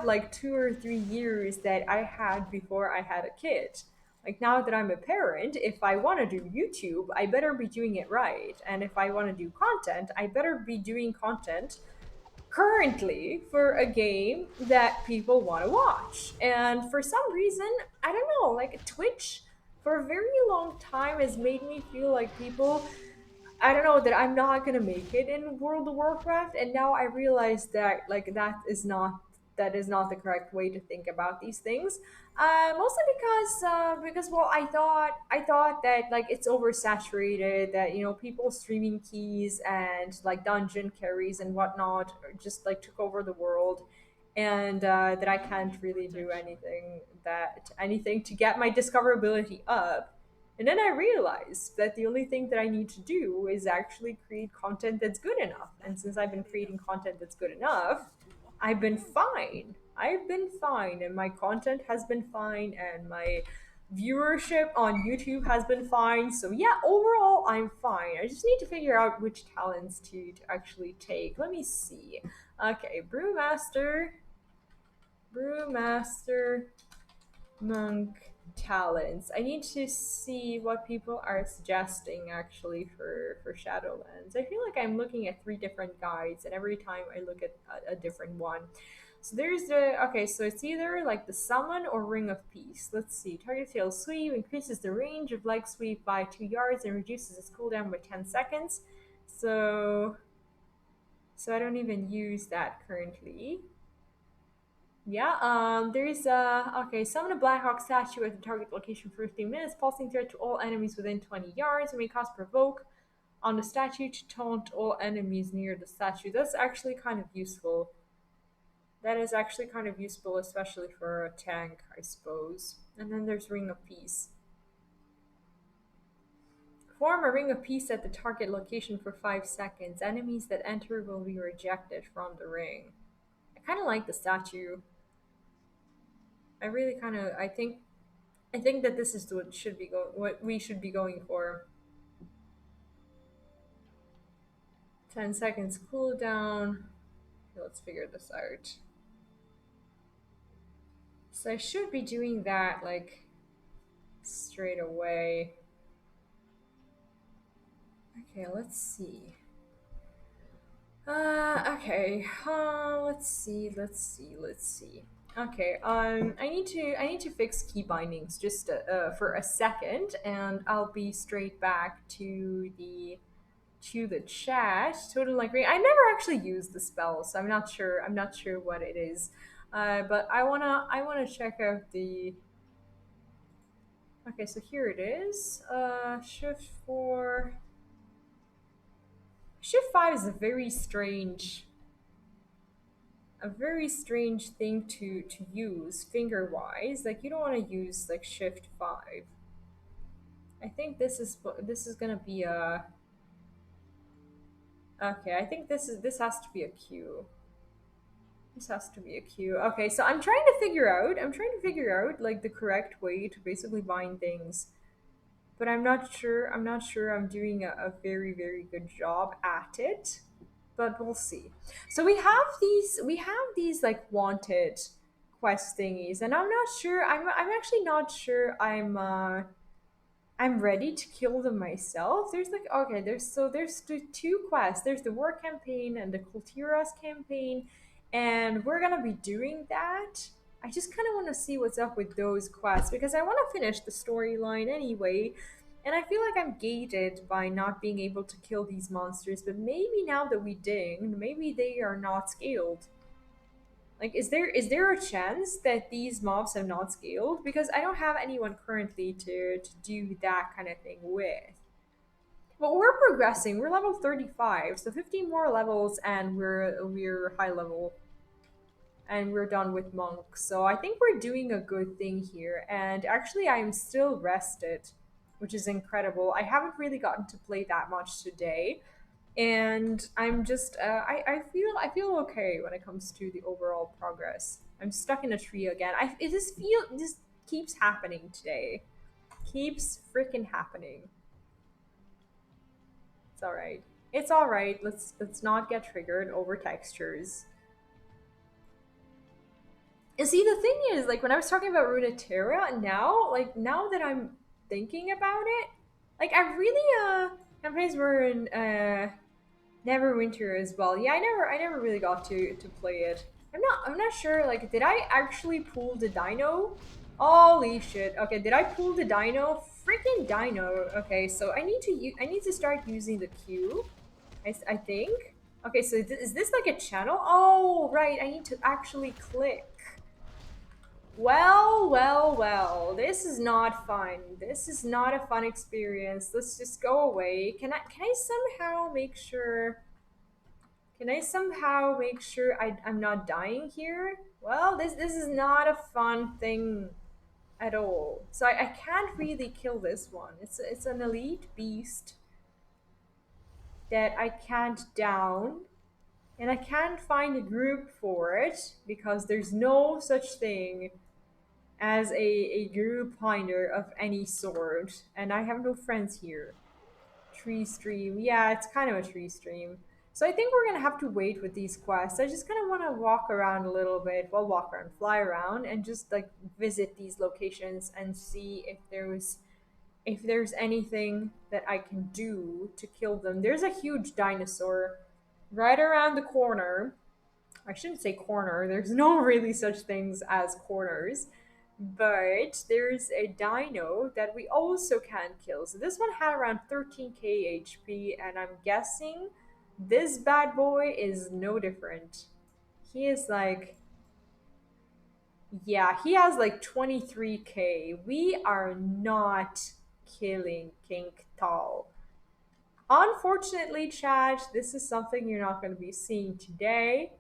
like 2 or 3 years that I had before I had a kid. Like now that I'm a parent, if I want to do YouTube, I better be doing it right. And if I want to do content, I better be doing content currently for a game that people want to watch. And for some reason, I don't know, like Twitch for a very long time has made me feel like people I don't know, that I'm not gonna make it in World of Warcraft, and now I realize that like that is not the correct way to think about these things. Mostly because well, I thought that like it's oversaturated, that people streaming keys and like dungeon carries and whatnot just like took over the world, and that I can't really do anything to get my discoverability up. And then I realized that the only thing that I need to do is actually create content that's good enough. And since I've been creating content that's good enough, I've been fine. I've been fine, and my content has been fine, and my viewership on YouTube has been fine. So yeah, overall I'm fine. I just need to figure out which talents to actually take. Let me see. Okay, Brewmaster Monk talents. I need to see what people are suggesting actually for Shadowlands. I feel like I'm looking at 3 different guides, and every time I look at a different one. So there's the okay. So it's either like the summon or ring of peace. Let's see. Target tail sweep increases the range of leg sweep by 2 yards and reduces its cooldown by 10 seconds. So I don't even use that currently. Yeah, there's okay, summon a Blackhawk statue at the target location for 15 minutes, pulsing threat to all enemies within 20 yards, and may cast provoke on the statue to taunt all enemies near the statue. That's actually kind of useful. That is actually kind of useful, especially for a tank, I suppose. And then there's Ring of Peace. Form a ring of peace at the target location for 5 seconds. Enemies that enter will be rejected from the ring. I kind of like the statue. I really kind of I think that this is what we should be going for. 10 seconds cooldown. Okay, let's figure this out. So I should be doing that like straight away. Okay, let's see. Okay. Let's see. Okay. I need to fix key bindings just for a second, and I'll be straight back to the chat. Total like rain. I never actually used the spell, so I'm not sure. I'm not sure what it is. But I wanna check out the. Okay, so here it is. Shift 4. Shift 5 is a very strange thing to use finger wise. Like you don't want to use like Shift 5. I think this is gonna be a. Okay, I think this has to be a Q. This has to be a Q. Okay, so I'm trying to figure out like the correct way to basically bind things, but I'm not sure I'm doing a very very good job at it, but we'll see. So we have these like wanted quest thingies, and I'm actually not sure I'm ready to kill them myself. There's like okay, there's the 2 quests. There's the war campaign and the Kultiras campaign, and we're gonna be doing that. I just kind of want to see what's up with those quests because I want to finish the storyline anyway. And I feel like I'm gated by not being able to kill these monsters, but maybe now that we dinged, maybe they are not scaled. Like, is there a chance that these mobs have not scaled? Because I don't have anyone currently to do that kind of thing with. But we're progressing. We're level 35, so 15 more levels, and we're high level, and we're done with monk. So I think we're doing a good thing here. And actually, I am still rested, which is incredible. I haven't really gotten to play that much today, and I'm just I feel okay when it comes to the overall progress. I'm stuck in a tree again. This keeps happening today. Keeps freaking happening. It's all right. It's all right. Let's not get triggered over textures. And see, the thing is, like when I was talking about Runeterra, now that I'm thinking about it, like I really campaigns were in Neverwinter as well. Yeah, I never really got to play it. I'm not sure. Like, did I actually pull the dino? Holy shit. Okay, did I pull the dino? Freaking dino. Okay, so I need to start using the Q. I think. Okay, so is this like a channel? Oh, right. I need to actually click. Well, well, well. This is not fun. This is not a fun experience. Let's just go away. Can I somehow make sure I'm not dying here? Well, this is not a fun thing at all. So I can't really kill this one. It's an elite beast that I can't down. And I can't find a group for it because there's no such thing as a group finder of any sort. And I have no friends here. Tree stream. Yeah, it's kind of a tree stream. So I think we're gonna have to wait with these quests. I just kind of want to walk around a little bit. Well, walk around, fly around, and just like visit these locations and see if there's anything that I can do to kill them. There's a huge dinosaur right around the corner. I shouldn't say corner. There's no really such things as corners. But there's a dino that we also can kill. So this one had around 13k HP, and I'm guessing this bad boy is no different. He is like, yeah, he has like 23k. We are not killing King Tal. Unfortunately, Chad, this is something you're not going to be seeing today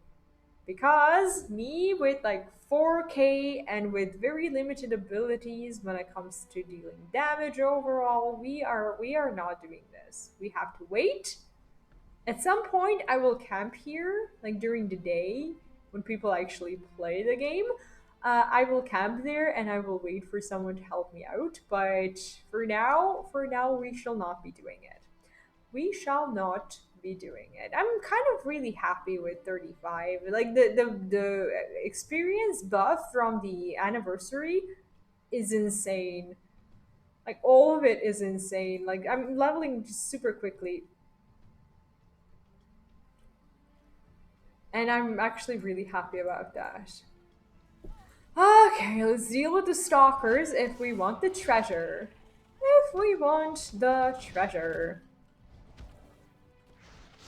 because me with like 4k and with very limited abilities when it comes to dealing damage overall, we are not doing this. We have to wait. At some point I will camp here like during the day when people actually play the game. I will camp there and I will wait for someone to help me out, but for now we shall not be doing it. We shall not be doing it. I'm kind of really happy with 35. Like the experience buff from the anniversary is insane. Like all of it is insane. Like I'm leveling just super quickly. And I'm actually really happy about that. Okay, let's deal with the stalkers if we want the treasure. If we want the treasure.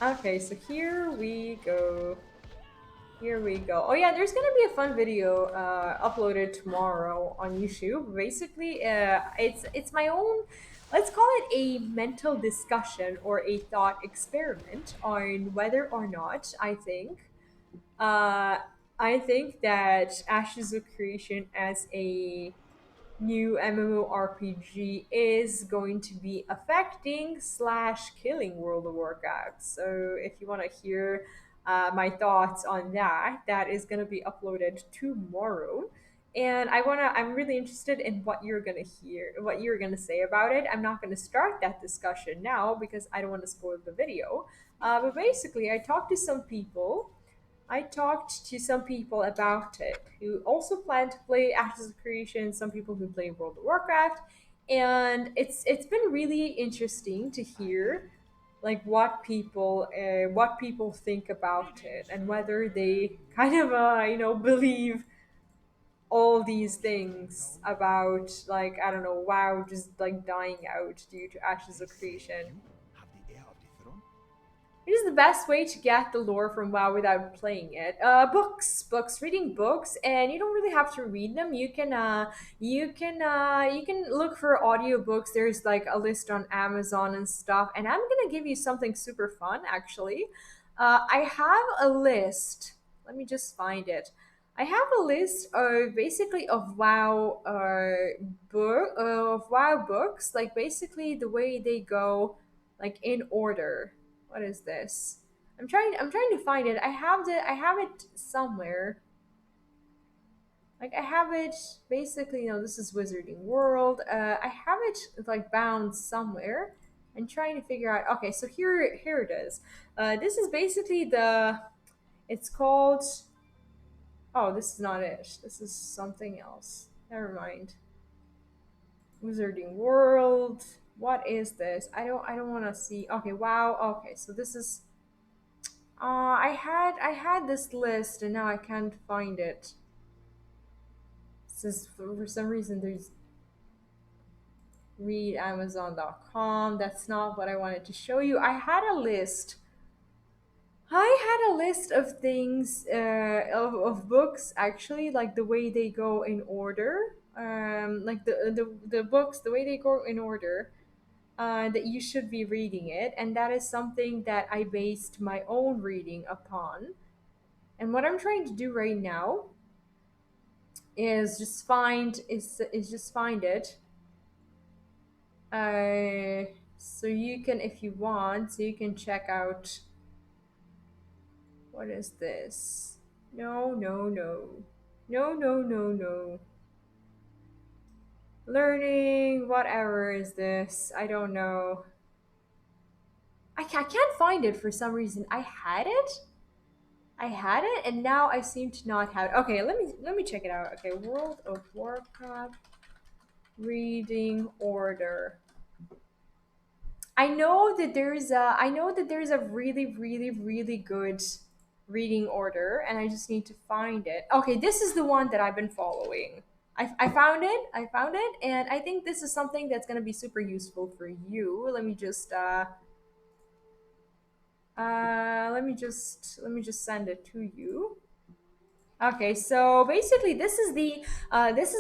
Okay, so here we go. Here we go. Oh yeah, there's gonna be a fun video uploaded tomorrow on YouTube. Basically, it's my own. Let's call it a mental discussion or a thought experiment on whether or not uh, I think that Ashes of Creation as a new MMORPG is going to be affecting slash killing World of Warcraft. So if you want to hear my thoughts on that, that is going to be uploaded tomorrow. And I'm really interested in what you're gonna hear, what you're gonna say about it. I'm not gonna start that discussion now because I don't want to spoil the video. But basically, I talked to some people about it who also plan to play Ashes of Creation, some people who play World of Warcraft, and it's been really interesting to hear like what people think about it and whether they kind of believe all these things about like I don't know WoW just like dying out due to Ashes of Creation. It is the best way to get the lore from WoW without playing it. Books, reading books, and you don't really have to read them. You can look for audiobooks. There's like a list on Amazon and stuff. And I'm gonna give you something super fun, actually. I have a list. Let me just find it. I have a list of basically of WoW books, like basically the way they go, like in order. What is this? I'm trying to find it. I have it somewhere. Like I have it basically, this is Wizarding World. I have it like bound somewhere. I'm trying to figure out. Okay, so here it is. This is basically the. It's called. Oh, this is not it. This is something else. Never mind. Wizarding World. What is this? I don't want to see. Okay, wow. Okay, so this is. I had this list and now I can't find it. says for some reason there's read Amazon.com. That's not what I wanted to show you. I had a list. I had a list of things, of books actually, like the way they go in order. Like the books, the way they go in order, that you should be reading it. And that is something that I based my own reading upon. And what I'm trying to do right now is just find it. So you can, if you want, so you can check out. What is this? No, no, no. No, no, no, no. Learning, whatever is this? I don't know. I can't find it for some reason. I had it, and now I seem to not have it. Okay, let me check it out. Okay, World of Warcraft reading order. I know that there's a really, really, really good reading order, and I just need to find it. Okay, this is the one that I've been following. I found it. I found it, and I think this is something that's gonna be super useful for you. Let me just send it to you. Okay, so basically, this is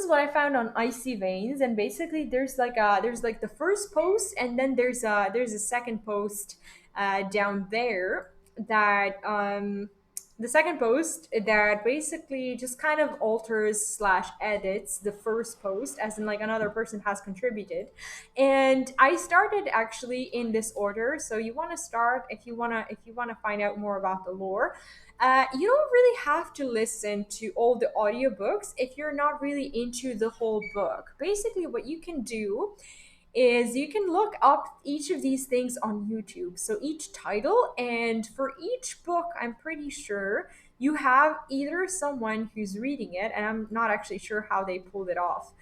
what I found on Icy Veins, and basically, there's like the first post, and then there's a second post down there that the second post that basically just kind of alters slash edits the first post, as in like another person has contributed, and I started actually in this order. So you want to start if you wanna find out more about the lore. You don't really have to listen to all the audiobooks if you're not really into the whole book. Basically, what you can do is you can look up each of these things on YouTube. So each title, and for each book, I'm pretty sure you have either someone who's reading it, and I'm not actually sure how they pulled it off.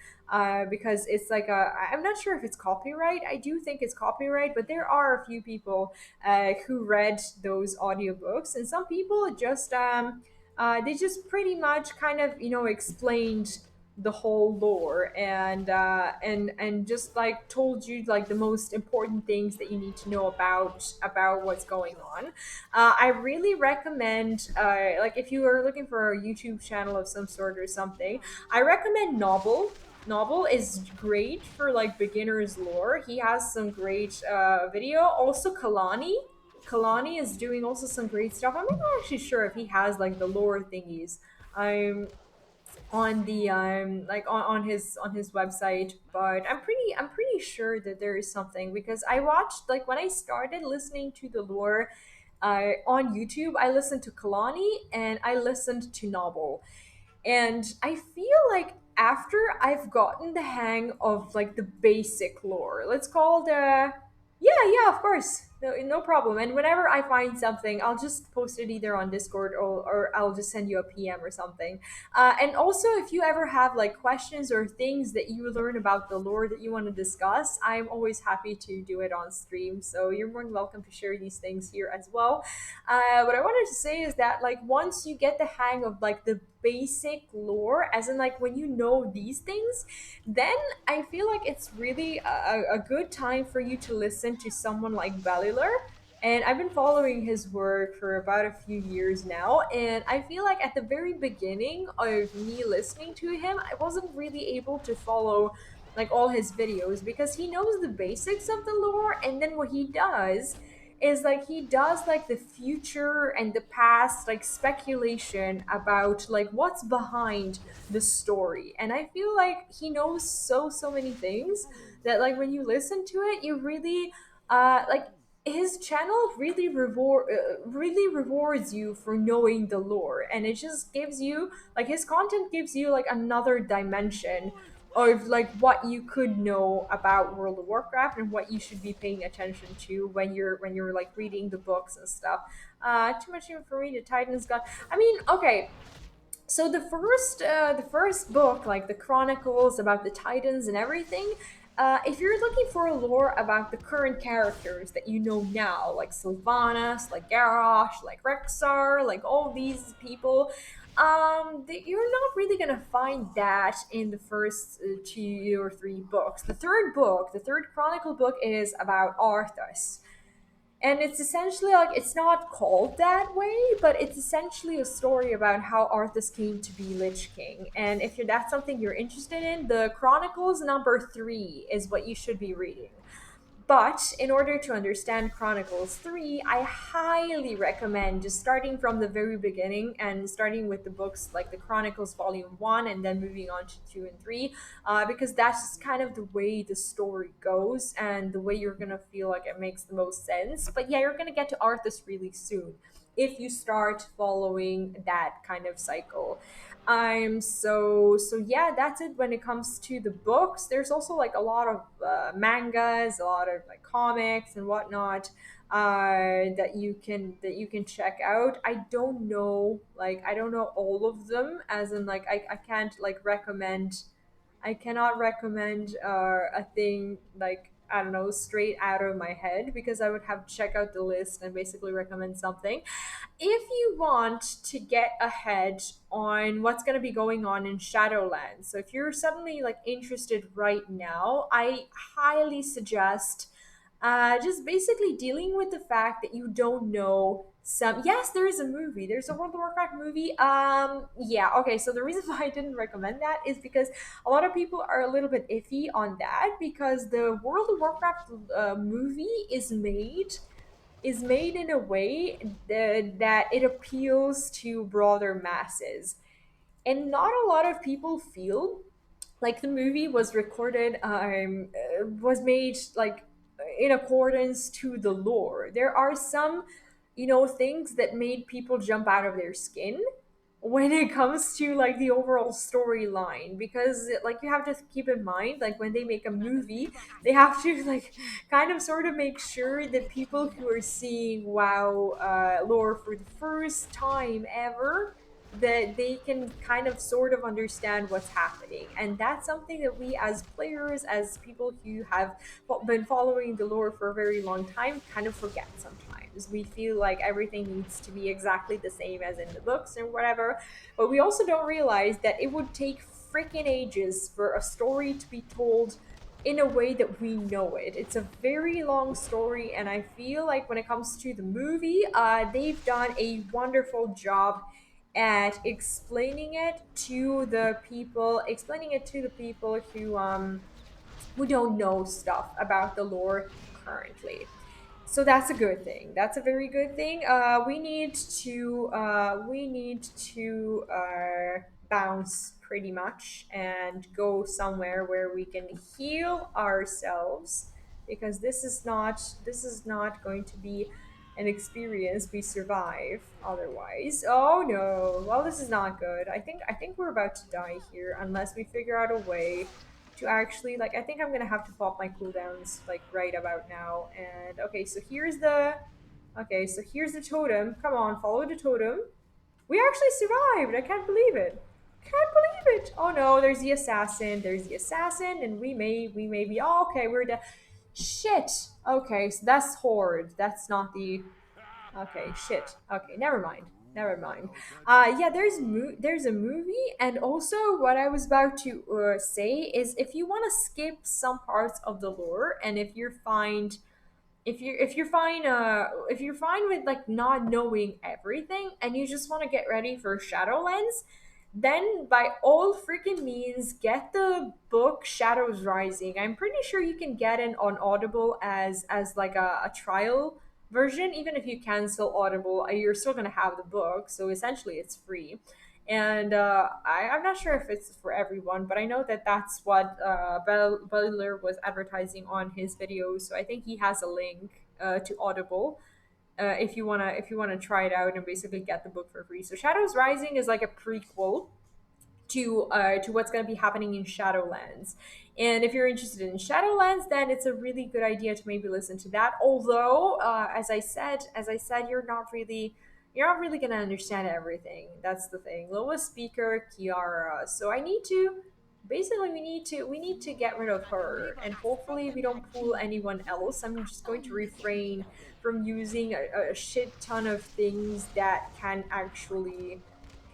Because it's like I'm not sure if it's copyright. I do think it's copyright, but there are a few people who read those audiobooks, and some people just they just pretty much kind of explained the whole lore, and just like told you like the most important things that you need to know about what's going on. I really recommend, like if you are looking for a YouTube channel of some sort or something, I recommend Novel is great for like beginners lore. He has some great video. Also Kalani is doing also some great stuff. I'm not actually sure if he has like the lore thingies. I'm on the like on his website, but I'm pretty sure that there is something, because I watched, like when I started listening to the lore on YouTube, I listened to Kalani and I listened to Novel, and I feel like after I've gotten the hang of like the basic lore, let's call the yeah, of course. No problem. And whenever I find something, I'll just post it either on Discord, or I'll just send you a PM or something. And also, if you ever have like questions or things that you learn about the lore that you want to discuss, I'm always happy to do it on stream. So you're more than welcome to share these things here as well. What I wanted to say is that like once you get the hang of like the basic lore, as in like when you know these things, then I feel like it's really a good time for you to listen to someone like Bellular. And I've been following his work for about a few years now, and I feel like at the very beginning of me listening to him, I wasn't really able to follow like all his videos because he knows the basics of the lore, and then what he does is like he does like the future and the past like speculation about like what's behind the story, and I feel like he knows so many things that like when you listen to it, you really like his channel really rewards you for knowing the lore, and it just gives you like his content gives you like another dimension of like what you could know about World of Warcraft and what you should be paying attention to when you're like reading the books and stuff. Too much info for me. The Titans got. I mean, okay. So the first book, like the chronicles about the Titans and everything. If you're looking for a lore about the current characters that you know now, like Sylvanas, like Garrosh, like Rexar, like all these people, you're not really gonna find that in the first 2 or 3 books. The third book, the third chronicle book, is about Arthas. And it's essentially like, it's not called that way, but it's essentially a story about how Arthas came to be Lich King. And if that's something you're interested in, the Chronicles number 3 is what you should be reading. But in order to understand Chronicles 3, I highly recommend just starting from the very beginning and starting with the books like the Chronicles Volume 1 and then moving on to 2 and 3, because that's just kind of the way the story goes and the way you're going to feel like it makes the most sense. But yeah, you're going to get to Arthas really soon if you start following that kind of cycle. So yeah, that's it when it comes to the books. There's also like a lot of mangas, a lot of like comics and whatnot, that you can check out. I don't know all of them, as in like I can't like recommend. I cannot recommend a thing like, I don't know, straight out of my head, because I would have to check out the list and basically recommend something. If you want to get ahead on what's going to be going on in Shadowlands, so if you're suddenly like interested right now, I highly suggest just basically dealing with the fact that you don't know some. Yes, there is a movie. There's a World of Warcraft movie. Yeah, okay. So the reason why I didn't recommend that is because a lot of people are a little bit iffy on that, because the World of Warcraft movie is made in a way that it appeals to broader masses. And not a lot of people feel like the movie was made like in accordance to the lore. There are some, things that made people jump out of their skin when it comes to like the overall storyline, because like you have to keep in mind, like when they make a movie, they have to like kind of sort of make sure that people who are seeing WoW lore for the first time ever, that they can kind of sort of understand what's happening. And that's something that we as players, as people who have been following the lore for a very long time, kind of forget sometimes. We feel like everything needs to be exactly the same as in the books or whatever, but we also don't realize that it would take freaking ages for a story to be told in a way that we know it. It's a very long story, and I feel like when it comes to the movie, they've done a wonderful job at explaining it to the people who don't know stuff about the lore currently. So that's a good thing. That's a very good thing. We need to bounce pretty much and go somewhere where we can heal ourselves, because this is not going to be an experience we survive otherwise. Oh no. Well, this is not good. I think we're about to die here unless we figure out a way to actually, like, I think I'm gonna have to pop my cooldowns like right about now. And okay, so here's the totem. Come on, follow the totem. We actually survived. I can't believe it. Can't believe it. Oh no, there's the assassin. There's the assassin, and we may be. Oh, okay, we're dead. Shit. Okay, so that's Horde. That's not the. Okay, shit. Okay, never mind. Never mind. Yeah, there's a movie, and also what I was about to say is, if you want to skip some parts of the lore, and if you're fine with like not knowing everything, and you just want to get ready for Shadowlands, then by all freaking means get the book Shadows Rising. I'm pretty sure you can get it on Audible as like a trial version. Even if you cancel Audible, you're still gonna have the book, so essentially it's free. And I'm not sure if it's for everyone, but I know that that's what Butler was advertising on his videos. So I think he has a link to Audible if you wanna try it out and basically get the book for free. So Shadows Rising is like a prequel to what's going to be happening in Shadowlands. And if you're interested in Shadowlands, then it's a really good idea to maybe listen to that. Although, as I said, you're not really gonna understand everything. That's the thing. Lowest speaker, Kiara. So I need to. Basically, we need to get rid of her, and hopefully we don't pull anyone else. I'm just going to refrain from using a shit ton of things that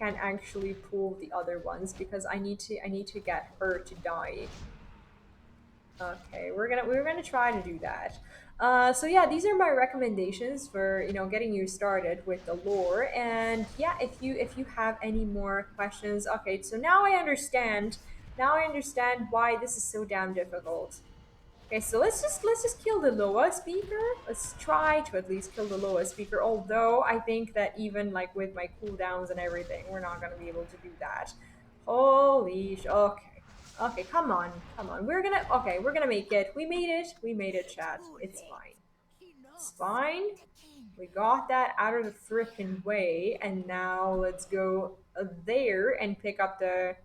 can actually pull the other ones because I need to get her to die. Okay, we're gonna try to do that. So yeah, these are my recommendations for getting you started with the lore. And yeah, if you have any more questions, okay. So now I understand. Now I understand why this is so damn difficult. Okay, so let's just kill the Loa speaker. Let's try to at least kill the Loa speaker. Although I think that even like with my cooldowns and everything, we're not gonna be able to do that. Holy okay. Okay, come on, come on. We're gonna make it. We made it. We made it, chat. Too It's late. fine. It's Enough. fine. Again. We got that out of the frickin' way, and now let's go there and pick up the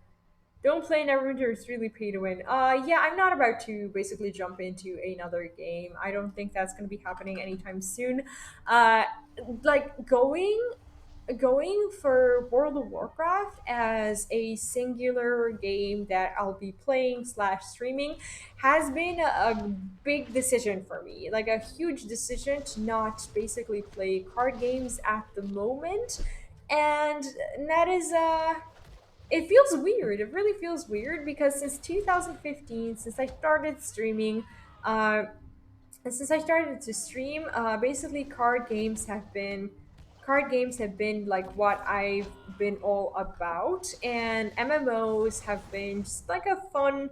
don't play Neverwinter, it's really pay to win. Yeah, I'm not about to basically jump into another game. I don't think that's gonna be happening anytime soon. Uh, like going for World of Warcraft as a singular game that I'll be playing slash streaming has been a big decision for me. Like a huge decision to not basically play card games at the moment. And that is it feels weird. It really feels weird because since 2015, uh, since I started to stream, basically card games have been like what I've been all about, and MMOs have been just like a fun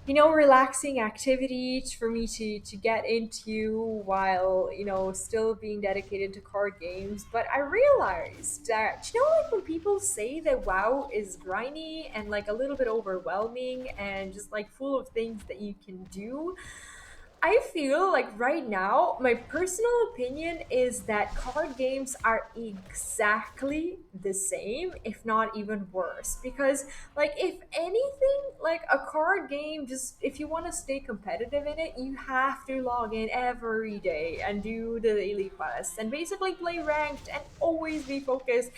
relaxing activity for me to get into while still being dedicated to card games. But I realized that like when people say that WoW is grindy and like a little bit overwhelming and just like full of things that you can do, I feel like right now, my personal opinion is that card games are exactly the same, if not even worse. Because, like, if anything, like a card game, just if you want to stay competitive in it, you have to log in every day and do the daily quests and basically play ranked and always be focused.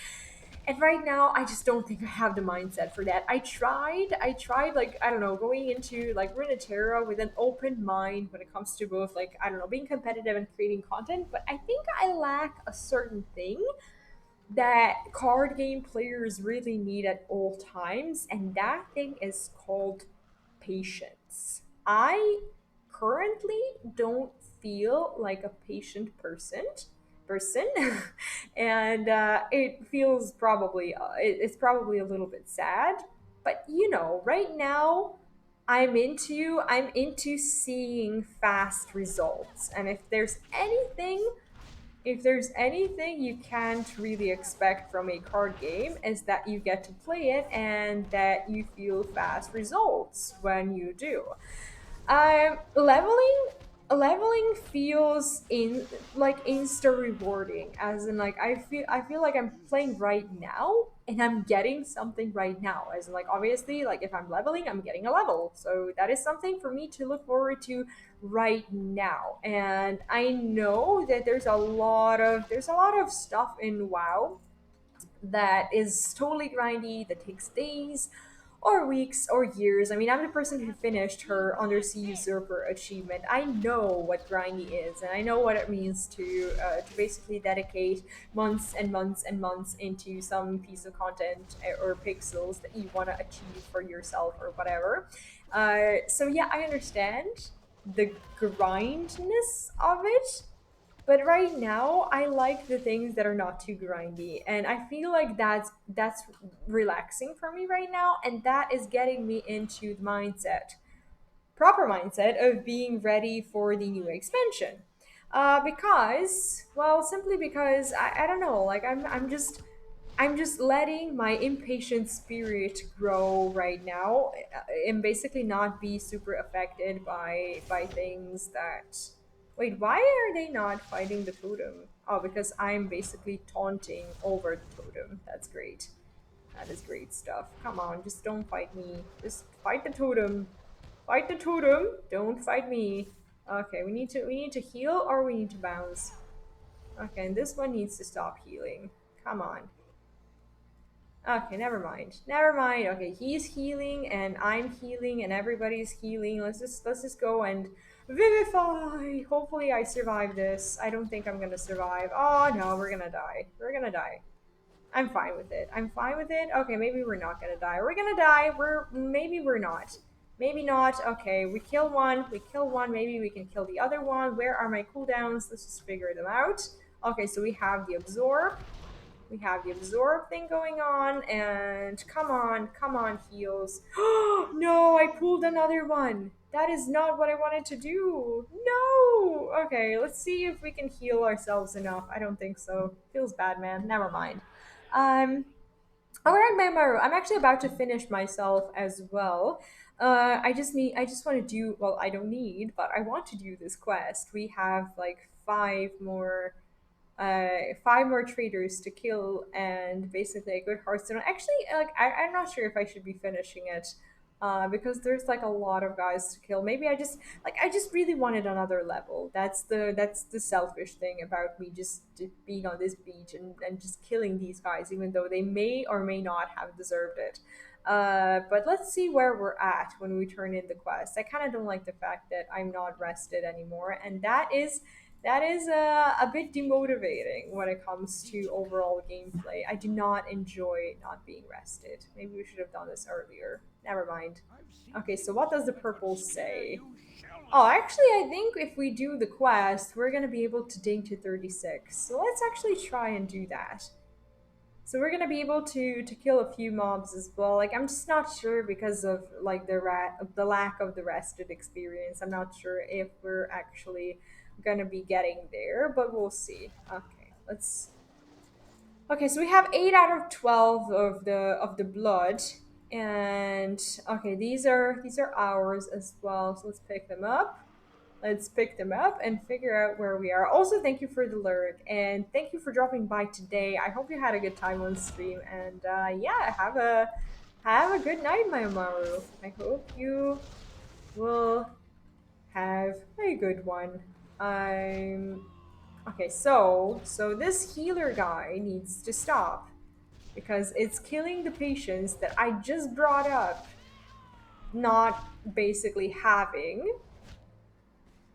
And right now, I just don't think I have the mindset for that. I tried, like, I don't know, going into like Runeterra with an open mind when it comes to both, like, I don't know, being competitive and creating content, but I think I lack a certain thing that card game players really need at all times, and that thing is called patience. I currently don't feel like a patient person and it feels probably it's probably a little bit sad, but right now I'm into seeing fast results, and if there's anything you can't really expect from a card game is that you get to play it and that you feel fast results when you do. Leveling feels in like insta rewarding, as in like I feel like I'm playing right now and I'm getting something right now. As in like obviously like if I'm leveling, I'm getting a level. So that is something for me to look forward to right now. And I know that there's a lot of stuff in WoW that is totally grindy, that takes days or weeks or years. I mean, I'm the person who finished her Undersea Usurper achievement. I know what grindy is, and I know what it means to basically dedicate months and months and months into some piece of content or pixels that you want to achieve for yourself or whatever. So yeah, I understand the grindness of it, but right now, I like the things that are not too grindy, and I feel like that's relaxing for me right now, and that is getting me into the proper mindset of being ready for the new expansion. Simply because I don't know, like I'm just letting my impatient spirit grow right now, and basically not be super affected by things that. Wait, why are they not fighting the totem? Oh, because I'm basically taunting over the totem. That's great. That is great stuff. Come on, just don't fight me. Just fight the totem. Fight the totem. Don't fight me. Okay, we need to heal or we need to bounce. Okay, and this one needs to stop healing. Come on. Okay, never mind. Never mind. Okay, he's healing and I'm healing and everybody's healing. Let's just go and vivify. Hopefully I survive this. I don't think I'm gonna survive. Oh no, we're gonna die. We're gonna die. I'm fine with it. I'm fine with it. Okay, maybe we're not gonna die. We're gonna die. Maybe we're not. Maybe not. Okay, we kill one. We kill one. Maybe we can kill the other one. Where are my cooldowns? Let's just figure them out. Okay, so we have the absorb. We have the absorb thing going on, and come on, heals. No, I pulled another one. That is not what I wanted to do. No. Okay, let's see if we can heal ourselves enough. I don't think so. Feels bad, man. Never mind. Um. All right, Mamoru. I'm actually about to finish myself as well. I just want to do. Well, I don't need, but I want to do this quest. We have like five more traders to kill and basically a good Hearthstone. Actually, like I'm not sure if I should be finishing it, because there's like a lot of guys to kill. Maybe I just really wanted another level. That's the selfish thing about me just being on this beach and just killing these guys, even though they may or may not have deserved it. But let's see where we're at when we turn in the quest. I kind of don't like the fact that I'm not rested anymore, and that is a bit demotivating when it comes to overall gameplay. I do not enjoy not being rested. Maybe we should have done this earlier. Never mind. Okay, so what does the purple say? Oh, actually, I think if we do the quest, we're gonna be able to ding to 36. So let's actually try and do that. So we're gonna be able to kill a few mobs as well. Like I'm just not sure because of like the lack of the rested experience. I'm not sure if we're actually gonna be getting there, but we'll see. Okay, let's. Okay, so we have 8 out of 12 of the blood, and okay, these are ours as well. So let's pick them up. Let's pick them up and figure out where we are. Also, thank you for the lurk and thank you for dropping by today. I hope you had a good time on stream and yeah, have a good night, my Maru. I hope you will have a good one. I'm okay. So this healer guy needs to stop because it's killing the patients that I just brought up, not basically having.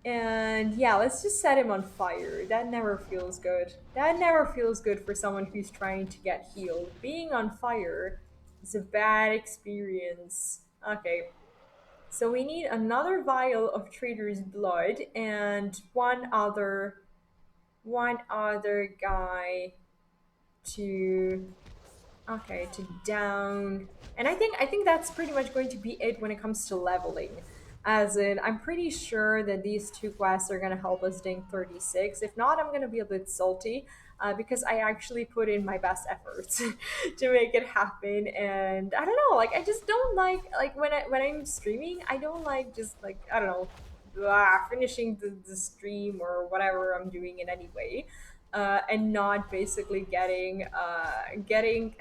And yeah, let's just set him on fire. That never feels good. That never feels good for someone who's trying to get healed. Being on fire is a bad experience. Okay, so we need another vial of Trader's blood and one other guy to okay, to down. And I think that's pretty much going to be it when it comes to leveling. As in, I'm pretty sure that these two quests are going to help us ding 36. If not, I'm going to be a bit salty because I actually put in my best efforts to make it happen. And I don't know, like I just don't like when I'm streaming, I don't like just like I don't know, finishing the stream or whatever I'm doing in any way and not basically getting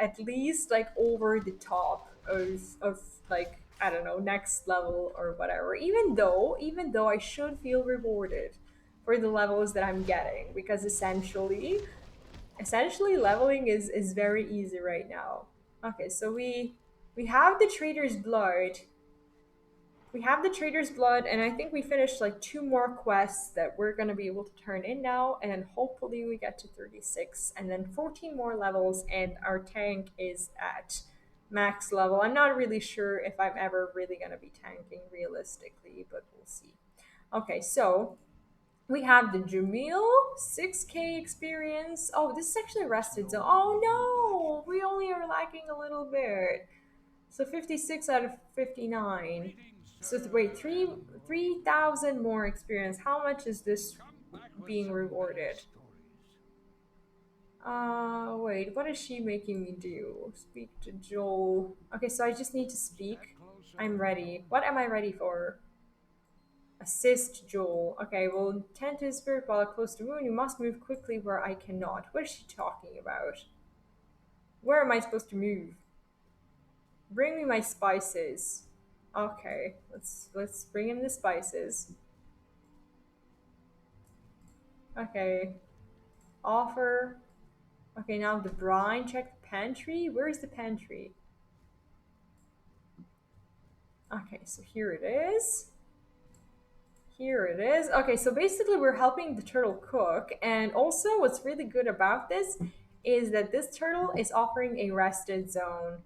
at least like over the top of like I don't know next level or whatever. Even though I should feel rewarded for the levels that I'm getting because essentially leveling is very easy right now. Okay, so we have the trader's blood. We have the trader's blood, and I think we finished like two more quests that we're gonna be able to turn in now, and then hopefully we get to 36, and then 14 more levels, and our tank is at max level. I'm not really sure if I'm ever really gonna be tanking realistically, but we'll see. Okay, so we have the Jamil 6K experience. Oh, this is actually rested zone. Oh no, we only are lacking a little bit. So 56 out of 59. So wait, 3,000 more experience. How much is this being rewarded? Wait, what is she making me do? Speak to Joel. Okay, so I just need to speak. I'm ready. What am I ready for? Assist Joel. Okay, well, tend to his spirit while close to moon. You must move quickly where I cannot. What is she talking about? Where am I supposed to move? Bring me my spices. Okay, let's bring him the spices. Okay, offer. Okay, now the brine. Check the pantry. Where is the pantry? Okay, so here it is. Here it is. Okay, so basically we're helping the turtle cook, and also what's really good about this is that this turtle is offering a rested zone.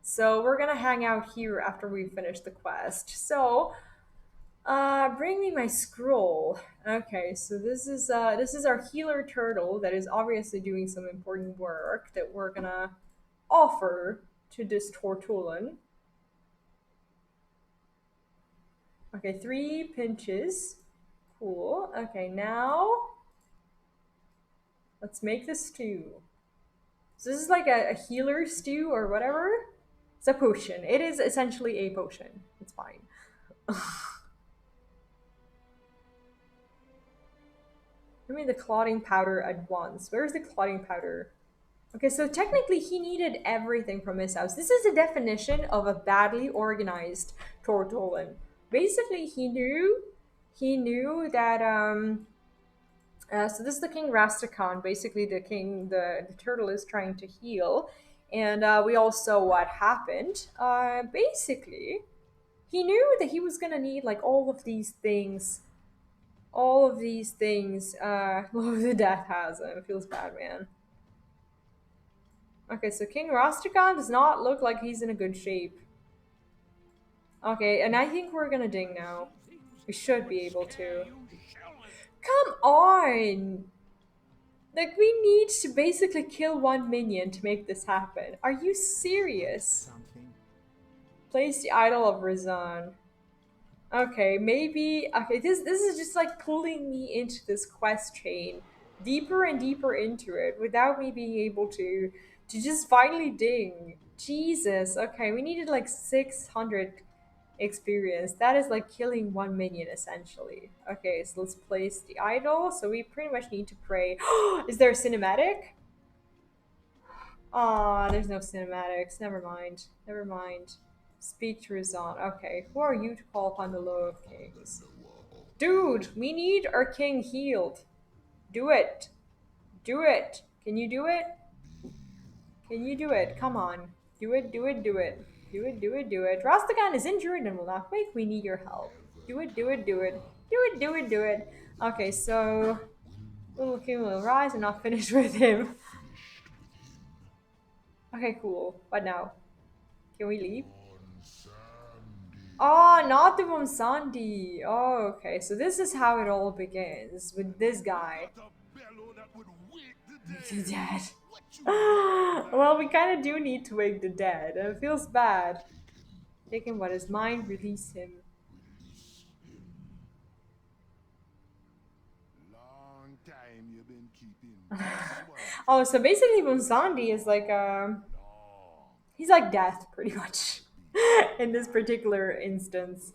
So we're gonna hang out here after we finish the quest. So, bring me my scroll. Okay, so this is our healer turtle that is obviously doing some important work that we're gonna offer to this Tortulan. Okay, 3 pinches. Cool. Okay, now let's make the stew. So this is like a healer stew or whatever. It's a potion. It is essentially a potion. It's fine. Give me the clotting powder at once. Where's the clotting powder? Okay, so technically he needed everything from his house. This is a definition of a badly organized Tortolan. Basically, he knew that so this is the King Rastakhan. Basically, the turtle is trying to heal, and we all saw what happened. Basically, he knew that he was gonna need like all of these things. Oh, the death has him. It feels bad, man. Okay, so King Rastakhan does not look like he's in a good shape. Okay, and I think we're gonna ding now. We should be able to. Come on! Like, we need to basically kill one minion to make this happen. Are you serious? Place the idol of Razan. Okay, maybe. Okay, this is just like pulling me into this quest chain, deeper and deeper into it, without me being able to just finally ding. Jesus. Okay, we needed like 600 experience. That is like killing one minion essentially. Okay, so let's place the idol. So we pretty much need to pray. Is there a cinematic? Aw, there's no cinematics. Never mind. Never mind. Speak to Razan. Okay, who are you to call upon the law of kings? Dude, we need our king healed. Do it. Do it. Can you do it? Can you do it? Come on. Do it, do it, do it. Do it, do it, do it. Rastagan is injured and will not wake. We need your help. Do it, do it, do it. Do it, do it, do it. Okay, so little king will rise and not finish with him. Okay, cool. What now? Can we leave? Oh, not the Momsandi. Oh, okay. So this is how it all begins with this guy. The dead. Well, we kind of do need to wake the dead. It feels bad. Take him what is mine, release him. Long time you've been keeping Oh, so basically Momsandi is like he's like death pretty much in this particular instance.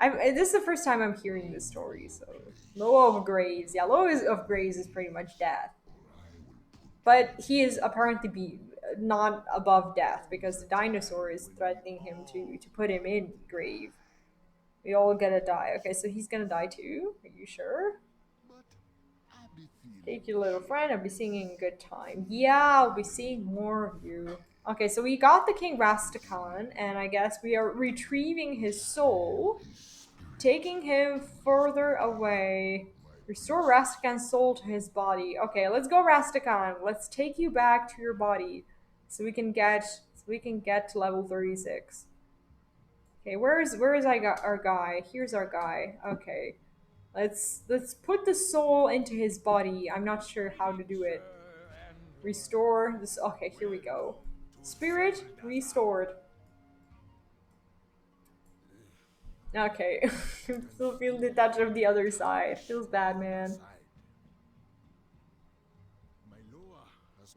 This is the first time I'm hearing this story, so Low of Graves. Yeah, Low of Graves is pretty much death. But he is apparently not above death because the dinosaur is threatening him to put him in grave. We all gonna die. Okay, so he's gonna die too. Are you sure? Take your little friend. I'll be singing a good time. Yeah, I'll be seeing more of you. Okay, so we got the King Rastakhan, and I guess we are retrieving his soul, taking him further away. Restore Rastakhan's soul to his body. Okay, let's go, Rastakhan. Let's take you back to your body, so we can get to level 36. Okay, where is our guy? Here's our guy. Okay, let's put the soul into his body. I'm not sure how to do it. Restore this. Okay, here we go. Spirit restored. Okay, still feel detached of the other side. Feels bad, man.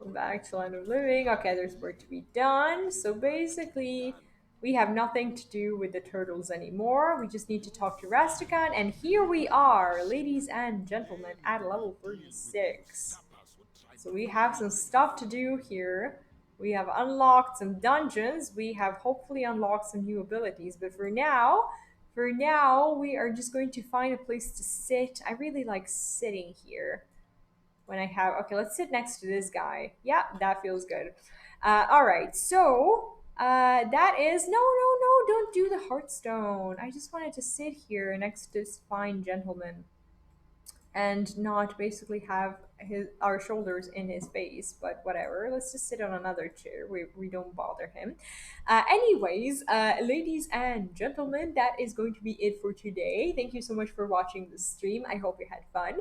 Go back to Land of Living. Okay, there's work to be done. So basically, we have nothing to do with the turtles anymore. We just need to talk to Rastakhan, and here we are, ladies and gentlemen, at level 36. So we have some stuff to do here. We have unlocked some dungeons. We have hopefully unlocked some new abilities. But for now, we are just going to find a place to sit. I really like sitting here. When I have, okay, let's sit next to this guy. Yeah, that feels good. All right, so that is no, don't do the Hearthstone. I just wanted to sit here next to this fine gentleman and not basically have our shoulders in his face, but whatever. Let's just sit on another chair. We don't bother him. Anyways, ladies and gentlemen, that is going to be it for today. Thank you so much for watching the stream. I hope you had fun.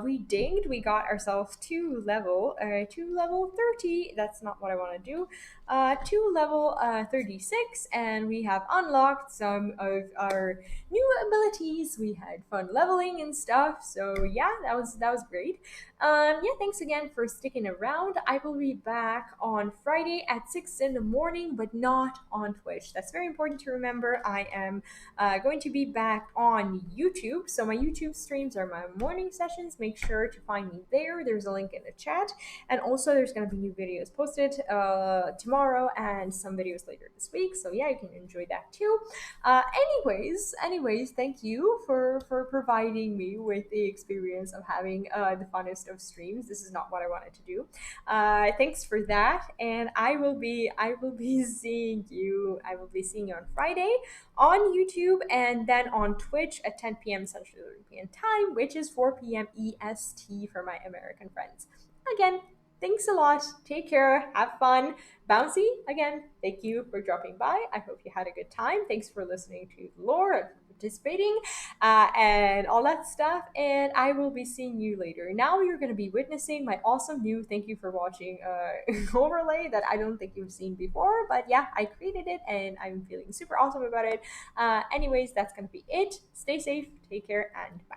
We dinged. We got ourselves to level 30. That's not what I want to do. To level 36, and we have unlocked some of our new abilities. We had fun leveling and stuff. So yeah, that was great. Yeah, thanks again for sticking around. I will be back on Friday at 6 in the morning, but not on Twitch. That's very important to remember. I am going to be back on YouTube. So my YouTube streams are my morning sessions. Make sure to find me there. There's a link in the chat. And also, there's going to be new videos posted tomorrow and some videos later this week. So yeah, you can enjoy that too. Anyways, thank you for providing me with the experience of having the funnest of streams. This is not what I wanted to do. Thanks for that, and I will be seeing you. I will be seeing you on Friday on YouTube and then on Twitch at 10 p.m. Central European Time, which is 4 p.m. EST for my American friends. Again, thanks a lot. Take care. Have fun. Bouncy, again, thank you for dropping by. I hope you had a good time. Thanks for listening to Lore and for participating and all that stuff. And I will be seeing you later. Now you're going to be witnessing my awesome new thank you for watching overlay that I don't think you've seen before. But yeah, I created it and I'm feeling super awesome about it. Anyways, that's going to be it. Stay safe, take care, and bye.